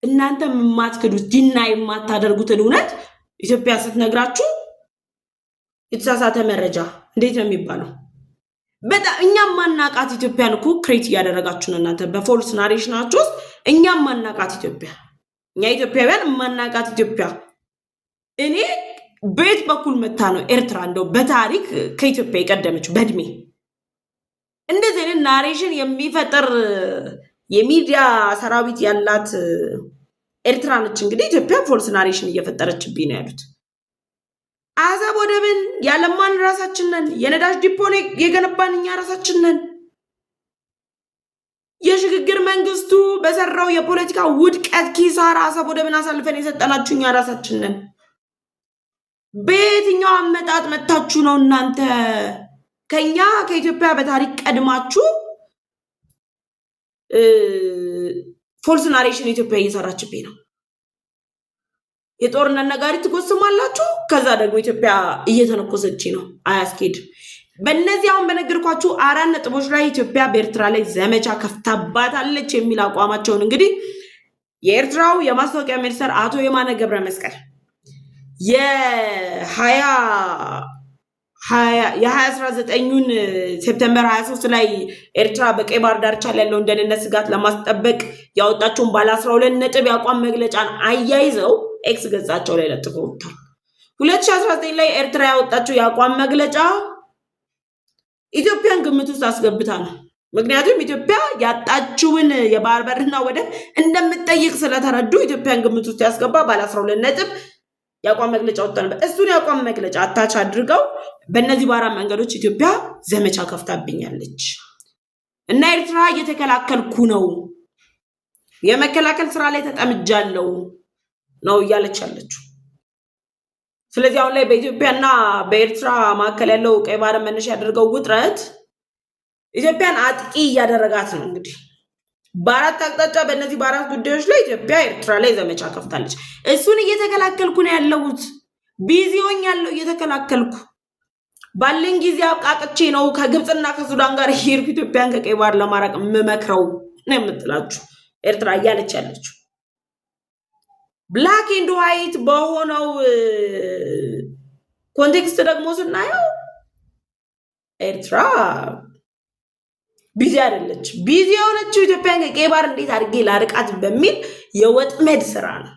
እናንተ የማትክዱት ዲና የማታደርጉትን እውነት ኢትዮጵያ ስትነግራችሁ የተሳሳተ መረጃ እንዴት ነው የሚባለው? በጣም እኛም ማናቃት ኢትዮጵያን እኮ ክሬት እያደረጋችሁ ነው እናንተ በፎልስ ናሬሽናችሁ ውስጥ። እኛም ማናቃት ኢትዮጵያ፣ እኛ ኢትዮጵያውያን ማናቃት ኢትዮጵያ። እኔ በየት በኩል መታ ነው ኤርትራ እንደው በታሪክ ከኢትዮጵያ የቀደመችው በእድሜ? እንደዚህ አይነት ናሬሽን የሚፈጥር የሚዲያ ሰራዊት ያላት ኤርትራ ነች። እንግዲህ ኢትዮጵያ ፎልስ ናሬሽን እየፈጠረችብኝ ነው ያሉት። አሰብ ወደብን ያለማን ራሳችን ነን። የነዳጅ ዲፖን የገነባን እኛ ራሳችን ነን። የሽግግር መንግስቱ በሰራው የፖለቲካ ውድቀት ኪሳራ አሰብ ወደብን አሳልፈን የሰጠናችሁ እኛ ራሳችን ነን። በየትኛው አመጣጥ መታችሁ ነው እናንተ ከኛ ከኢትዮጵያ በታሪክ ቀድማችሁ ፎልስ ናሬሽን ኢትዮጵያ እየሰራችብኝ ነው? የጦርነት ነጋሪ ትጎስማላችሁ። ከዛ ደግሞ ኢትዮጵያ እየተነኮሰች ነው። አያስኬድ። በእነዚህ አሁን በነገርኳችሁ 4 ነጥቦች ላይ ኢትዮጵያ በኤርትራ ላይ ዘመቻ ከፍታባታለች የሚል አቋማቸውን እንግዲህ የኤርትራው የማስታወቂያ ሚኒስትር አቶ የማነ ገብረ መስቀል የ2019ን ሴፕቴምበር 23 ላይ ኤርትራ በቀይ ባህር ዳርቻ ላይ ያለውን ደህንነት ስጋት ለማስጠበቅ ያወጣቸውን ባለ 12 ነጥብ የአቋም መግለጫን አያይዘው ኤክስ ገጻቸው ላይ ለጥፈውታል። 2019 ላይ ኤርትራ ያወጣቸው የአቋም መግለጫ ኢትዮጵያን ግምት ውስጥ አስገብታ ነው። ምክንያቱም ኢትዮጵያ ያጣችውን የባህር በርና ወደብ እንደምትጠይቅ ስለተረዱ ኢትዮጵያን ግምት ውስጥ ያስገባ ባለ 12 ነጥብ የአቋም መግለጫ ወጣ ነበር። እሱን የአቋም መግለጫ አታች አድርገው በእነዚህ በአራት መንገዶች ኢትዮጵያ ዘመቻ ከፍታብኛለች እና ኤርትራ እየተከላከልኩ ነው፣ የመከላከል ስራ ላይ ተጠምጃለሁ ነው እያለች ያለችው። ስለዚህ አሁን ላይ በኢትዮጵያና በኤርትራ መካከል ያለው ቀይ ባህር መነሻ ያደረገው ውጥረት ኢትዮጵያን አጥቂ እያደረጋት ነው። እንግዲህ በአራት አቅጣጫ በእነዚህ በአራት ጉዳዮች ላይ ኢትዮጵያ ኤርትራ ላይ ዘመቻ ከፍታለች። እሱን እየተከላከልኩ ነው ያለሁት፣ ቢዚ ሆኛለሁ፣ እየተከላከልኩ ባለኝ ጊዜ አብቃቅቼ ነው ከግብፅና ከሱዳን ጋር ሄድኩ ኢትዮጵያን ከቀይ ባህር ለማራቅ የምመክረው ነው የምትላችሁ ኤርትራ እያለች ያለችው። ብላክ ኤንድ ዋይት በሆነው ኮንቴክስት ደግሞ ስናየው ኤርትራ ቢዚ አይደለች። ቢዚ የሆነችው ኢትዮጵያን ከቀይ ባህር እንዴት አድርጌ ላርቃት በሚል የወጥመድ ስራ ነው።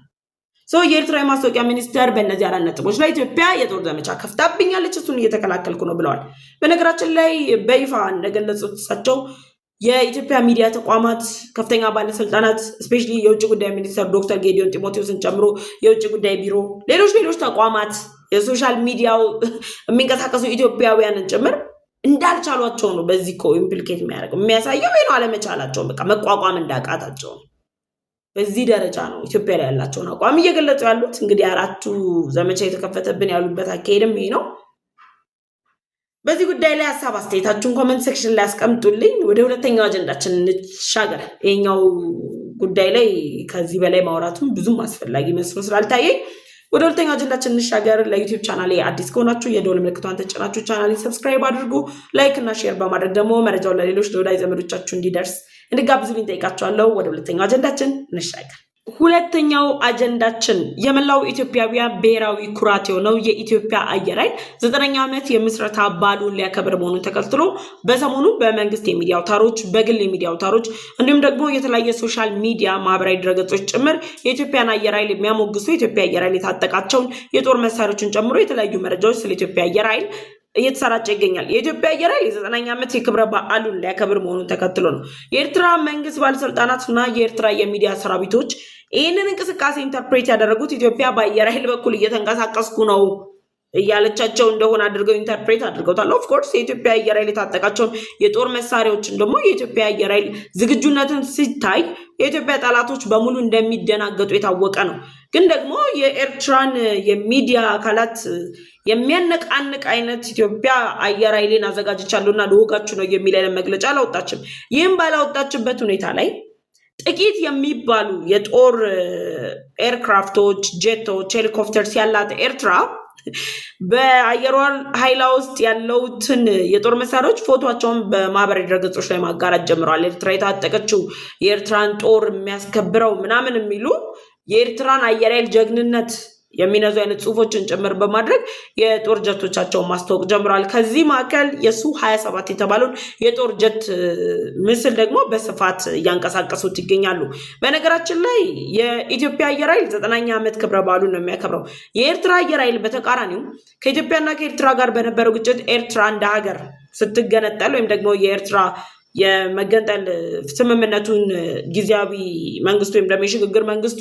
የኤርትራ የማስታወቂያ ሚኒስቴር በእነዚህ 4 ነጥቦች ላይ ኢትዮጵያ የጦር ዘመቻ ከፍታብኛለች፣ እሱን እየተከላከልኩ ነው ብለዋል። በነገራችን ላይ በይፋ እንደገለጹት እሳቸው የኢትዮጵያ ሚዲያ ተቋማት ከፍተኛ ባለስልጣናት ስፔሻሊ የውጭ ጉዳይ ሚኒስትር ዶክተር ጌዲዮን ጢሞቴዎስን ጨምሮ የውጭ ጉዳይ ቢሮ፣ ሌሎች ተቋማት የሶሻል ሚዲያው የሚንቀሳቀሱ ኢትዮጵያውያንን ጭምር እንዳልቻሏቸው ነው። በዚህ ኢምፕሊኬት የሚያሳየው ነው አለመቻላቸውን፣ በቃ መቋቋም እንዳቃታቸው ነው። በዚህ ደረጃ ነው ኢትዮጵያ ላይ ያላቸውን አቋም እየገለጹ ያሉት። እንግዲህ 4ቱ ዘመቻ የተከፈተብን ያሉበት አካሄድም ይሄ ነው። በዚህ ጉዳይ ላይ ሀሳብ አስተያየታችሁን ኮሜንት ሴክሽን ላይ አስቀምጡልኝ። ወደ ሁለተኛው አጀንዳችን እንሻገር። ይሄኛው ጉዳይ ላይ ከዚህ በላይ ማውራቱም ብዙም አስፈላጊ መስሎ ስላልታየኝ ወደ ሁለተኛው አጀንዳችን እንሻገር። ለዩቲዩብ ቻናሌ አዲስ ከሆናችሁ የደወል ምልክቷን ተጭናችሁ ቻናሌን ሰብስክራይብ አድርጉ። ላይክ እና ሼር በማድረግ ደግሞ መረጃውን ለሌሎች ለወዳጅ ዘመዶቻችሁ እንዲደርስ እንድጋብዙልኝ ጠይቃችኋለሁ። ወደ ሁለተኛው አጀንዳችን እንሻገር። ሁለተኛው አጀንዳችን የመላው ኢትዮጵያውያን ብሔራዊ ኩራት የሆነው የኢትዮጵያ አየር ኃይል 9ኛ ዓመት የምስረታ በዓሉን ሊያከብር መሆኑን ተከትሎ በሰሞኑ በመንግስት የሚዲያ አውታሮች፣ በግል የሚዲያ አውታሮች እንዲሁም ደግሞ የተለያየ ሶሻል ሚዲያ ማህበራዊ ድረገጾች ጭምር የኢትዮጵያን አየር ኃይል የሚያሞግሱ የኢትዮጵያ አየር ኃይል የታጠቃቸውን የጦር መሳሪያዎችን ጨምሮ የተለያዩ መረጃዎች ስለ ኢትዮጵያ አየር ኃይል እየተሰራጨ ይገኛል። የኢትዮጵያ አየር ኃይል የ9ኛ ዓመት የክብረ በዓሉን ሊያከብር መሆኑን ተከትሎ ነው የኤርትራ መንግስት ባለስልጣናትና የኤርትራ የሚዲያ ሰራዊቶች ይህንን እንቅስቃሴ ኢንተርፕሬት ያደረጉት ኢትዮጵያ በአየር ኃይል በኩል እየተንቀሳቀስኩ ነው እያለቻቸው እንደሆነ አድርገው ኢንተርፕሬት አድርገውታል። ኦፍኮርስ የኢትዮጵያ አየር ኃይል የታጠቃቸውን የጦር መሳሪያዎችን ደግሞ የኢትዮጵያ አየር ኃይል ዝግጁነትን ሲታይ የኢትዮጵያ ጠላቶች በሙሉ እንደሚደናገጡ የታወቀ ነው። ግን ደግሞ የኤርትራን የሚዲያ አካላት የሚያነቃንቅ አይነት ኢትዮጵያ አየር ኃይልን አዘጋጅቻለሁና ልወጋችሁ ነው የሚል አይነት መግለጫ አላወጣችም። ይህም ባላወጣችበት ሁኔታ ላይ ጥቂት የሚባሉ የጦር ኤርክራፍቶች፣ ጄቶች፣ ሄሊኮፕተርስ ያላት ኤርትራ በአየር ኃይሏ ውስጥ ያለውትን የጦር መሳሪያዎች ፎቶቸውን በማህበራዊ ድረገጾች ላይ ማጋራት ጀምረዋል። ኤርትራ የታጠቀችው የኤርትራን ጦር የሚያስከብረው ምናምን የሚሉ የኤርትራን አየር ኃይል ጀግንነት የሚነዙ አይነት ጽሁፎችን ጭምር በማድረግ የጦር ጀቶቻቸውን ማስተዋወቅ ጀምረዋል። ከዚህ መካከል የሱ 27 የተባለውን የጦር ጀት ምስል ደግሞ በስፋት እያንቀሳቀሱት ይገኛሉ። በነገራችን ላይ የኢትዮጵያ አየር ኃይል 9ኛ ዓመት ክብረ በዓሉን ነው የሚያከብረው። የኤርትራ አየር ኃይል በተቃራኒው ከኢትዮጵያና ከኤርትራ ጋር በነበረው ግጭት ኤርትራ እንደ ሀገር ስትገነጠል ወይም ደግሞ የኤርትራ የመገንጠል ስምምነቱን ጊዜያዊ መንግስቱ ወይም ደግሞ የሽግግር መንግስቱ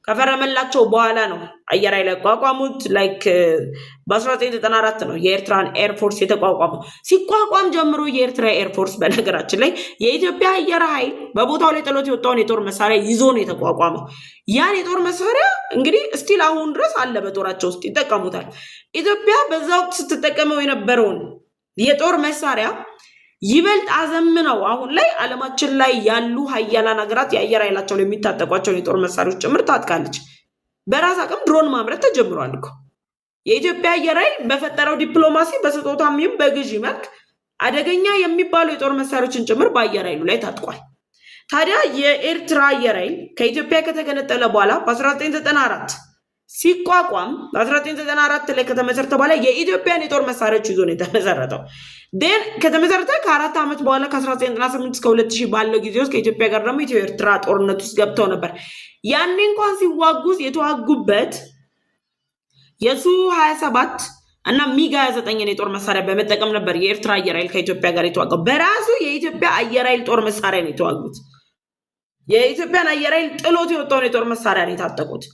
ከፈረመላቸው በኋላ ነው አየር ኃይል ያቋቋሙት። ላይክ በ1994 ነው የኤርትራን ኤርፎርስ የተቋቋመው። ሲቋቋም ጀምሮ የኤርትራ ኤርፎርስ በነገራችን ላይ የኢትዮጵያ አየር ኃይል በቦታው ላይ ጥሎት የወጣውን የጦር መሳሪያ ይዞ ነው የተቋቋመው። ያን የጦር መሳሪያ እንግዲህ እስቲል አሁን ድረስ አለ፣ በጦራቸው ውስጥ ይጠቀሙታል። ኢትዮጵያ በዛ ወቅት ስትጠቀመው የነበረውን የጦር መሳሪያ ይበልጥ አዘምነው አሁን ላይ ዓለማችን ላይ ያሉ ሀያላን ሀገራት የአየር ኃይላቸው የሚታጠቋቸውን የጦር መሳሪያዎች ጭምር ታጥቃለች። በራስ አቅም ድሮን ማምረት ተጀምሯል እኮ። የኢትዮጵያ አየር ኃይል በፈጠረው ዲፕሎማሲ በስጦታም ይሁን በግዢ መልክ አደገኛ የሚባሉ የጦር መሳሪያዎችን ጭምር በአየር ኃይሉ ላይ ታጥቋል። ታዲያ የኤርትራ አየር ኃይል ከኢትዮጵያ ከተገነጠለ በኋላ በ1994 ሲቋቋም በ1994 ላይ ከተመሰረተ በኋላ የኢትዮጵያን የጦር መሳሪያዎች ይዞ ነው የተመሰረተው። ደን ከተመሰረተ ከ4 ዓመት በኋላ ከ1998 እስከ 2000 ባለው ጊዜ ውስጥ ከኢትዮጵያ ጋር ደግሞ ኢትዮ ኤርትራ ጦርነት ውስጥ ገብተው ነበር። ያኔ እንኳን ሲዋጉት የተዋጉበት የሱ 27 እና ሚግ 29 የጦር መሳሪያ በመጠቀም ነበር የኤርትራ አየር ኃይል ከኢትዮጵያ ጋር የተዋጋው። በራሱ የኢትዮጵያ አየር ኃይል ጦር መሳሪያ ነው የተዋጉት። የኢትዮጵያን አየር ኃይል ጥሎት የወጣውን የጦር መሳሪያ ነው የታጠቁት።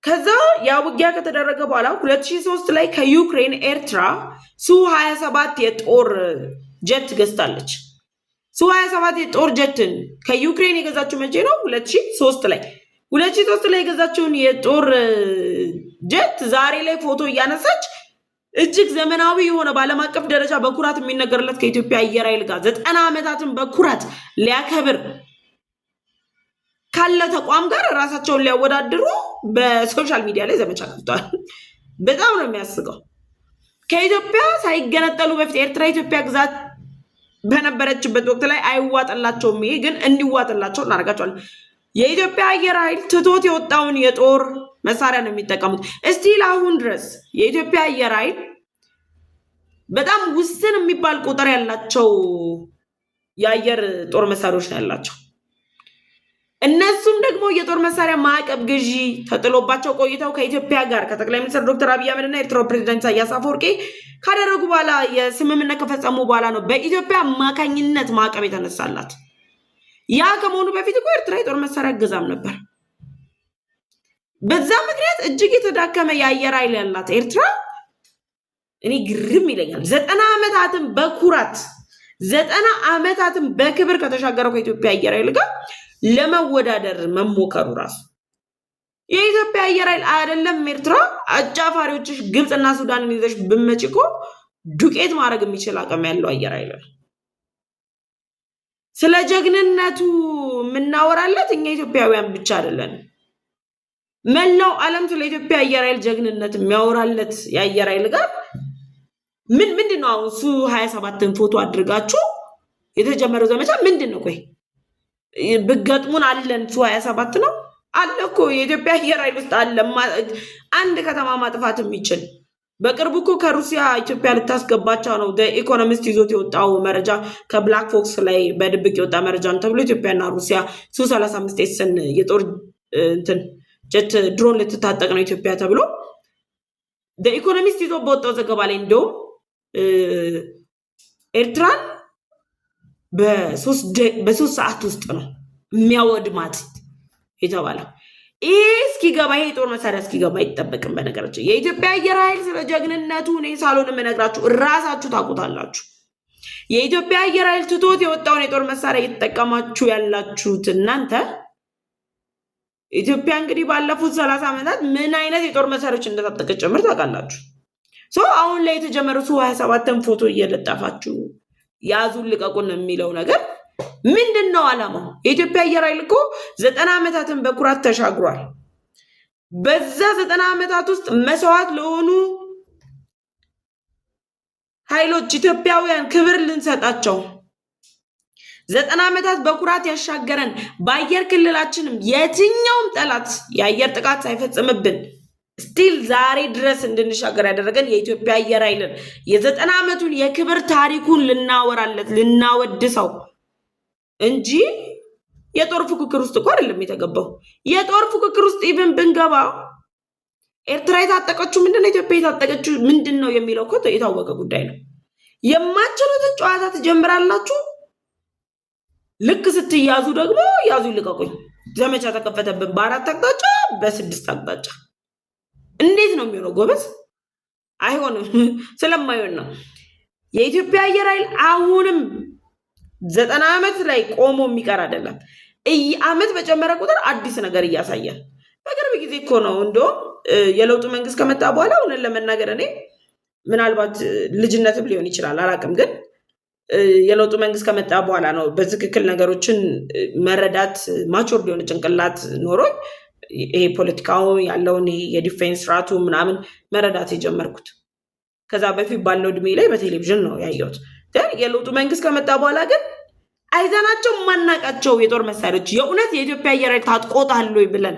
ከዛ ያ ውጊያ ከተደረገ በኋላ 2003 ላይ ከዩክሬን ኤርትራ ሱ-27 የጦር ጀት ገዝታለች። ሱ-27 የጦር ጀትን ከዩክሬን የገዛችው መቼ ነው? 2003 ላይ 2003 ላይ የገዛችውን የጦር ጀት ዛሬ ላይ ፎቶ እያነሳች እጅግ ዘመናዊ የሆነ በዓለም አቀፍ ደረጃ በኩራት የሚነገርለት ከኢትዮጵያ አየር ኃይል ጋር 90 ዓመታትን በኩራት ሊያከብር ካለ ተቋም ጋር ራሳቸውን ሊያወዳድሩ በሶሻል ሚዲያ ላይ ዘመቻ ከፍተዋል። በጣም ነው የሚያስቀው። ከኢትዮጵያ ሳይገነጠሉ በፊት ኤርትራ ኢትዮጵያ ግዛት በነበረችበት ወቅት ላይ አይዋጥላቸውም። ይሄ ግን እንዲዋጥላቸው እናደርጋቸዋለን። የኢትዮጵያ አየር ኃይል ትቶት የወጣውን የጦር መሳሪያ ነው የሚጠቀሙት። እስቲል አሁን ድረስ የኢትዮጵያ አየር ኃይል በጣም ውስን የሚባል ቁጥር ያላቸው የአየር ጦር መሳሪያዎች ነው ያላቸው። እነሱም ደግሞ የጦር መሳሪያ ማዕቀብ ግዢ ተጥሎባቸው ቆይተው ከኢትዮጵያ ጋር ከጠቅላይ ሚኒስትር ዶክተር አብይ አህመድ እና ኤርትራው ፕሬዚዳንት ኢሳያስ አፈወርቂ ካደረጉ በኋላ የስምምነት ከፈጸሙ በኋላ ነው በኢትዮጵያ አማካኝነት ማዕቀብ የተነሳላት። ያ ከመሆኑ በፊት እኮ ኤርትራ የጦር መሳሪያ ገዛም ነበር። በዛ ምክንያት እጅግ የተዳከመ የአየር ኃይል ያላት ኤርትራ እኔ ግርም ይለኛል። 90 ዓመታትን በኩራት 90 ዓመታትን በክብር ከተሻገረው ከኢትዮጵያ አየር ኃይል ጋር ለመወዳደር መሞከሩ ራሱ የኢትዮጵያ አየር ኃይል አይደለም። ኤርትራ አጫፋሪዎችሽ ግብፅና ሱዳንን ይዘሽ ብመጪ እኮ ዱቄት ማድረግ የሚችል አቅም ያለው አየር ኃይል ነው። ስለ ጀግንነቱ የምናወራለት እኛ ኢትዮጵያውያን ብቻ አይደለን። መላው ዓለም ስለ ኢትዮጵያ አየር ኃይል ጀግንነት የሚያወራለት የአየር ኃይል ጋር ምንድነው? አሁን ሱ-27ን ፎቶ አድርጋችሁ የተጀመረው ዘመቻ ምንድነው? ቆይ ብገጥሙን አለን። ሱ-27 ነው አለ እኮ የኢትዮጵያ አየር ኃይል ውስጥ አለ። አንድ ከተማ ማጥፋት የሚችል በቅርቡ እኮ ከሩሲያ ኢትዮጵያ ልታስገባቸው ነው። ኢኮኖሚስት ይዞት የወጣው መረጃ ከብላክ ፎክስ ላይ በድብቅ የወጣ መረጃ ነው ተብሎ ኢትዮጵያና ሩሲያ ሱ-35 የጦር ጀት ድሮን ልትታጠቅ ነው ኢትዮጵያ ተብሎ ኢኮኖሚስት ይዞ በወጣው ዘገባ ላይ እንደውም ኤርትራን በ3 ሰዓት ውስጥ ነው የሚያወድማት የተባለው። ይሄ እስኪገባ ይሄ ጦር መሳሪያ እስኪገባ አይጠበቅም። በነገራችን የኢትዮጵያ አየር ኃይል ስለ ጀግንነቱ እኔ ሳልሆን የምነግራችሁ እራሳችሁ ታውቁታላችሁ። የኢትዮጵያ አየር ኃይል ትቶት የወጣውን የጦር መሳሪያ እየተጠቀማችሁ ያላችሁት እናንተ ኢትዮጵያ እንግዲህ ባለፉት 30 ዓመታት ምን አይነት የጦር መሳሪያዎች እንደታጠቀች ጭምር ታውቃላችሁ። አሁን ላይ የተጀመረው ሱ-27ን ፎቶ እየለጠፋችሁ ያዙን ልቀቁን የሚለው ነገር ምንድነው ዓላማው? የኢትዮጵያ አየር ኃይል እኮ 90 ዓመታትን በኩራት ተሻግሯል። በዛ 90 ዓመታት ውስጥ መስዋዕት ለሆኑ ኃይሎች ኢትዮጵያውያን ክብር ልንሰጣቸው 90 ዓመታት በኩራት ያሻገረን በአየር ክልላችንም የትኛውም ጠላት የአየር ጥቃት ሳይፈጽምብን ስቲል ዛሬ ድረስ እንድንሻገር ያደረገን የኢትዮጵያ አየር ኃይልን የ90 ዓመቱን የክብር ታሪኩን ልናወራለት ልናወድሰው እንጂ የጦር ፉክክር ውስጥ እኮ አይደለም የተገባው። የጦር ፉክክር ውስጥ ኢቭን ብንገባ ኤርትራ የታጠቀችው ምንድነው፣ ኢትዮጵያ የታጠቀችው ምንድነው የሚለው እኮ የታወቀ ጉዳይ ነው። የማትችሉትን ጨዋታ ትጀምራላችሁ። ልክ ስትያዙ ደግሞ ያዙ ልቀቁኝ ዘመቻ ተከፈተብን። በ4 አቅጣጫ በ6 አቅጣጫ እንዴት ነው የሚሆነው ጎበዝ? አይሆንም። ስለማይሆን ነው የኢትዮጵያ አየር ኃይል አሁንም 90 ዓመት ላይ ቆሞ የሚቀር አይደለም። ዓመት በጨመረ ቁጥር አዲስ ነገር እያሳያል። በቅርብ ጊዜ እኮ ነው እንደውም የለውጡ መንግስት ከመጣ በኋላ እውነት ለመናገር እኔ ምናልባት ልጅነትም ሊሆን ይችላል አላውቅም፣ ግን የለውጡ መንግስት ከመጣ በኋላ ነው በትክክል ነገሮችን መረዳት ማቹር ሊሆን ጭንቅላት ኖሮኝ ይሄ ፖለቲካው ያለውን የዲፌንስ ስርዓቱ ምናምን መረዳት የጀመርኩት። ከዛ በፊት ባለው እድሜ ላይ በቴሌቪዥን ነው ያየሁት። የለውጡ መንግስት ከመጣ በኋላ ግን አይዘናቸው ማናቃቸው የጦር መሳሪያዎች የእውነት የኢትዮጵያ አየር ኃይል ታጥቆታል ወይ ብለን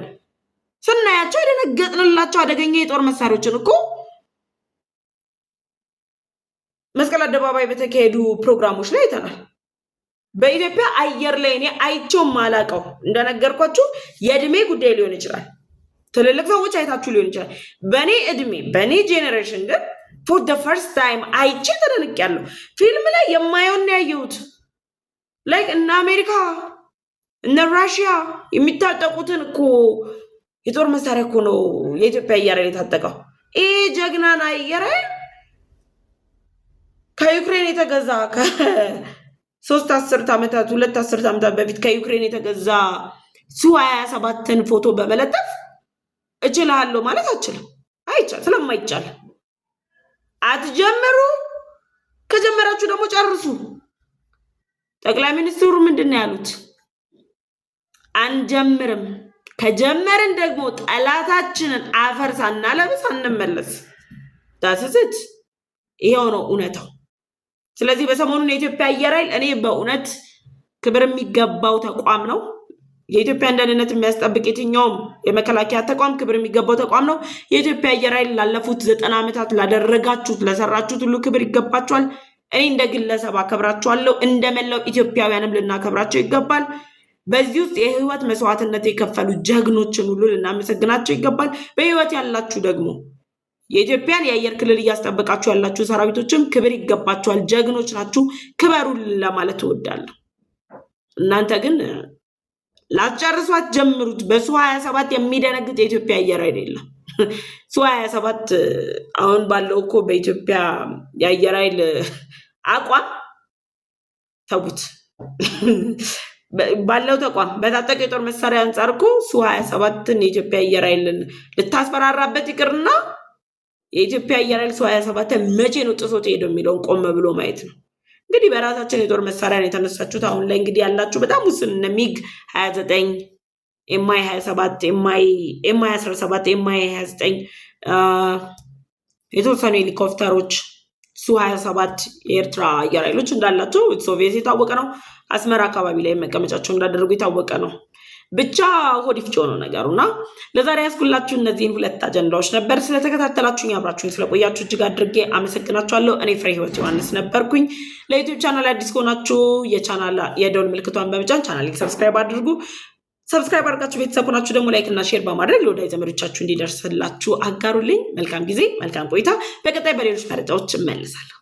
ስናያቸው የደነገጥንላቸው አደገኛ የጦር መሳሪያዎችን እኮ መስቀል አደባባይ በተካሄዱ ፕሮግራሞች ላይ አይተናል። በኢትዮጵያ አየር ላይ እኔ አይቼው ማላቀው እንደነገርኳችሁ የእድሜ ጉዳይ ሊሆን ይችላል። ትልልቅ ሰዎች አይታችሁ ሊሆን ይችላል። በእኔ እድሜ በእኔ ጄኔሬሽን ግን ፎር ደ ፈርስት ታይም አይቼ ተደንቄያለሁ። ፊልም ላይ የማየውን ያየሁት ላይክ እነ አሜሪካ እነ ራሽያ የሚታጠቁትን እኮ የጦር መሳሪያ እኮ ነው የኢትዮጵያ አየር ኃይል የታጠቀው። ይሄ ጀግናን አየር ኃይል ከዩክሬን የተገዛ ከ3 10 ዓመታት 2 10 ዓመታት በፊት ከዩክሬን የተገዛ ሱ-27ን ፎቶ በመለጠፍ እችላለሁ ማለት አልችልም። አይቻልም። ስለማይቻል አትጀምሩ። ከጀመራችሁ ደግሞ ጨርሱ። ጠቅላይ ሚኒስትሩ ምንድነው ያሉት? አንጀምርም፣ ከጀመርን ደግሞ ጠላታችንን አፈር ሳናለብስ አንመለስ። ዳስስት ይሄው ነው እውነታው። ስለዚህ በሰሞኑን የኢትዮጵያ አየር ኃይል እኔ በእውነት ክብር የሚገባው ተቋም ነው። የኢትዮጵያ ደህንነት የሚያስጠብቅ የትኛውም የመከላከያ ተቋም ክብር የሚገባው ተቋም ነው። የኢትዮጵያ አየር ኃይል ላለፉት 90 ዓመታት ላደረጋችሁት ለሰራችሁት ሁሉ ክብር ይገባችኋል። እኔ እንደ ግለሰብ አከብራችኋለሁ። እንደመላው ኢትዮጵያውያንም ልናከብራቸው ይገባል። በዚህ ውስጥ የህይወት መስዋዕትነት የከፈሉ ጀግኖችን ሁሉ ልናመሰግናቸው ይገባል። በህይወት ያላችሁ ደግሞ የኢትዮጵያን የአየር ክልል እያስጠበቃችሁ ያላችሁ ሰራዊቶችም ክብር ይገባችኋል። ጀግኖች ናችሁ፣ ክበሩን ለማለት እወዳለሁ። እናንተ ግን ላጨርሷት ጀምሩት። በሱ-27 የሚደነግጥ የኢትዮጵያ አየር ኃይል የለም። ሱ-27 አሁን ባለው እኮ በኢትዮጵያ የአየር ኃይል አቋም ተውት ባለው ተቋም በታጠቀ የጦር መሳሪያ አንጻር እኮ ሱ-27ን የኢትዮጵያ አየር ኃይልን ልታስፈራራበት ይቅርና የኢትዮጵያ አየር ኃይል ሱ-27ን መቼ ነው ጥሶት ሄደው የሚለውን ቆም ብሎ ማየት ነው። እንግዲህ በራሳችን የጦር መሳሪያ ነው የተነሳችሁት። አሁን ላይ እንግዲህ ያላችሁ በጣም ውስን እነ ሚግ 29 ኤምአይ 27 ኤምአይ 17 ኤምአይ 29 የተወሰኑ ሄሊኮፕተሮች ሱ-27 የኤርትራ አየር ኃይሎች እንዳላቸው ሶቪየት የታወቀ ነው። አስመራ አካባቢ ላይ መቀመጫቸው እንዳደረጉ የታወቀ ነው። ብቻ ሆዲፍጮ ነው ነገሩና ለዛሬ ያስኩላችሁ እነዚህን 2 አጀንዳዎች ነበር። ስለተከታተላችሁኝ አብራችሁኝ ስለቆያችሁ እጅግ አድርጌ አመሰግናችኋለሁ። እኔ ፍሬ ህይወት ዮሐንስ ነበርኩኝ። ለዩቲዩብ ቻናል አዲስ ከሆናችሁ የቻናል የደወል ምልክቷን በመጫን ቻናሌን ሰብስክራይብ አድርጉ። ሰብስክራይብ አድርጋችሁ ቤተሰብ ሆናችሁ ደግሞ ላይክ እና ሼር በማድረግ ለወዳጅ ዘመዶቻችሁ እንዲደርስላችሁ አጋሩልኝ። መልካም ጊዜ፣ መልካም ቆይታ። በቀጣይ በሌሎች መረጃዎች እመልሳለሁ።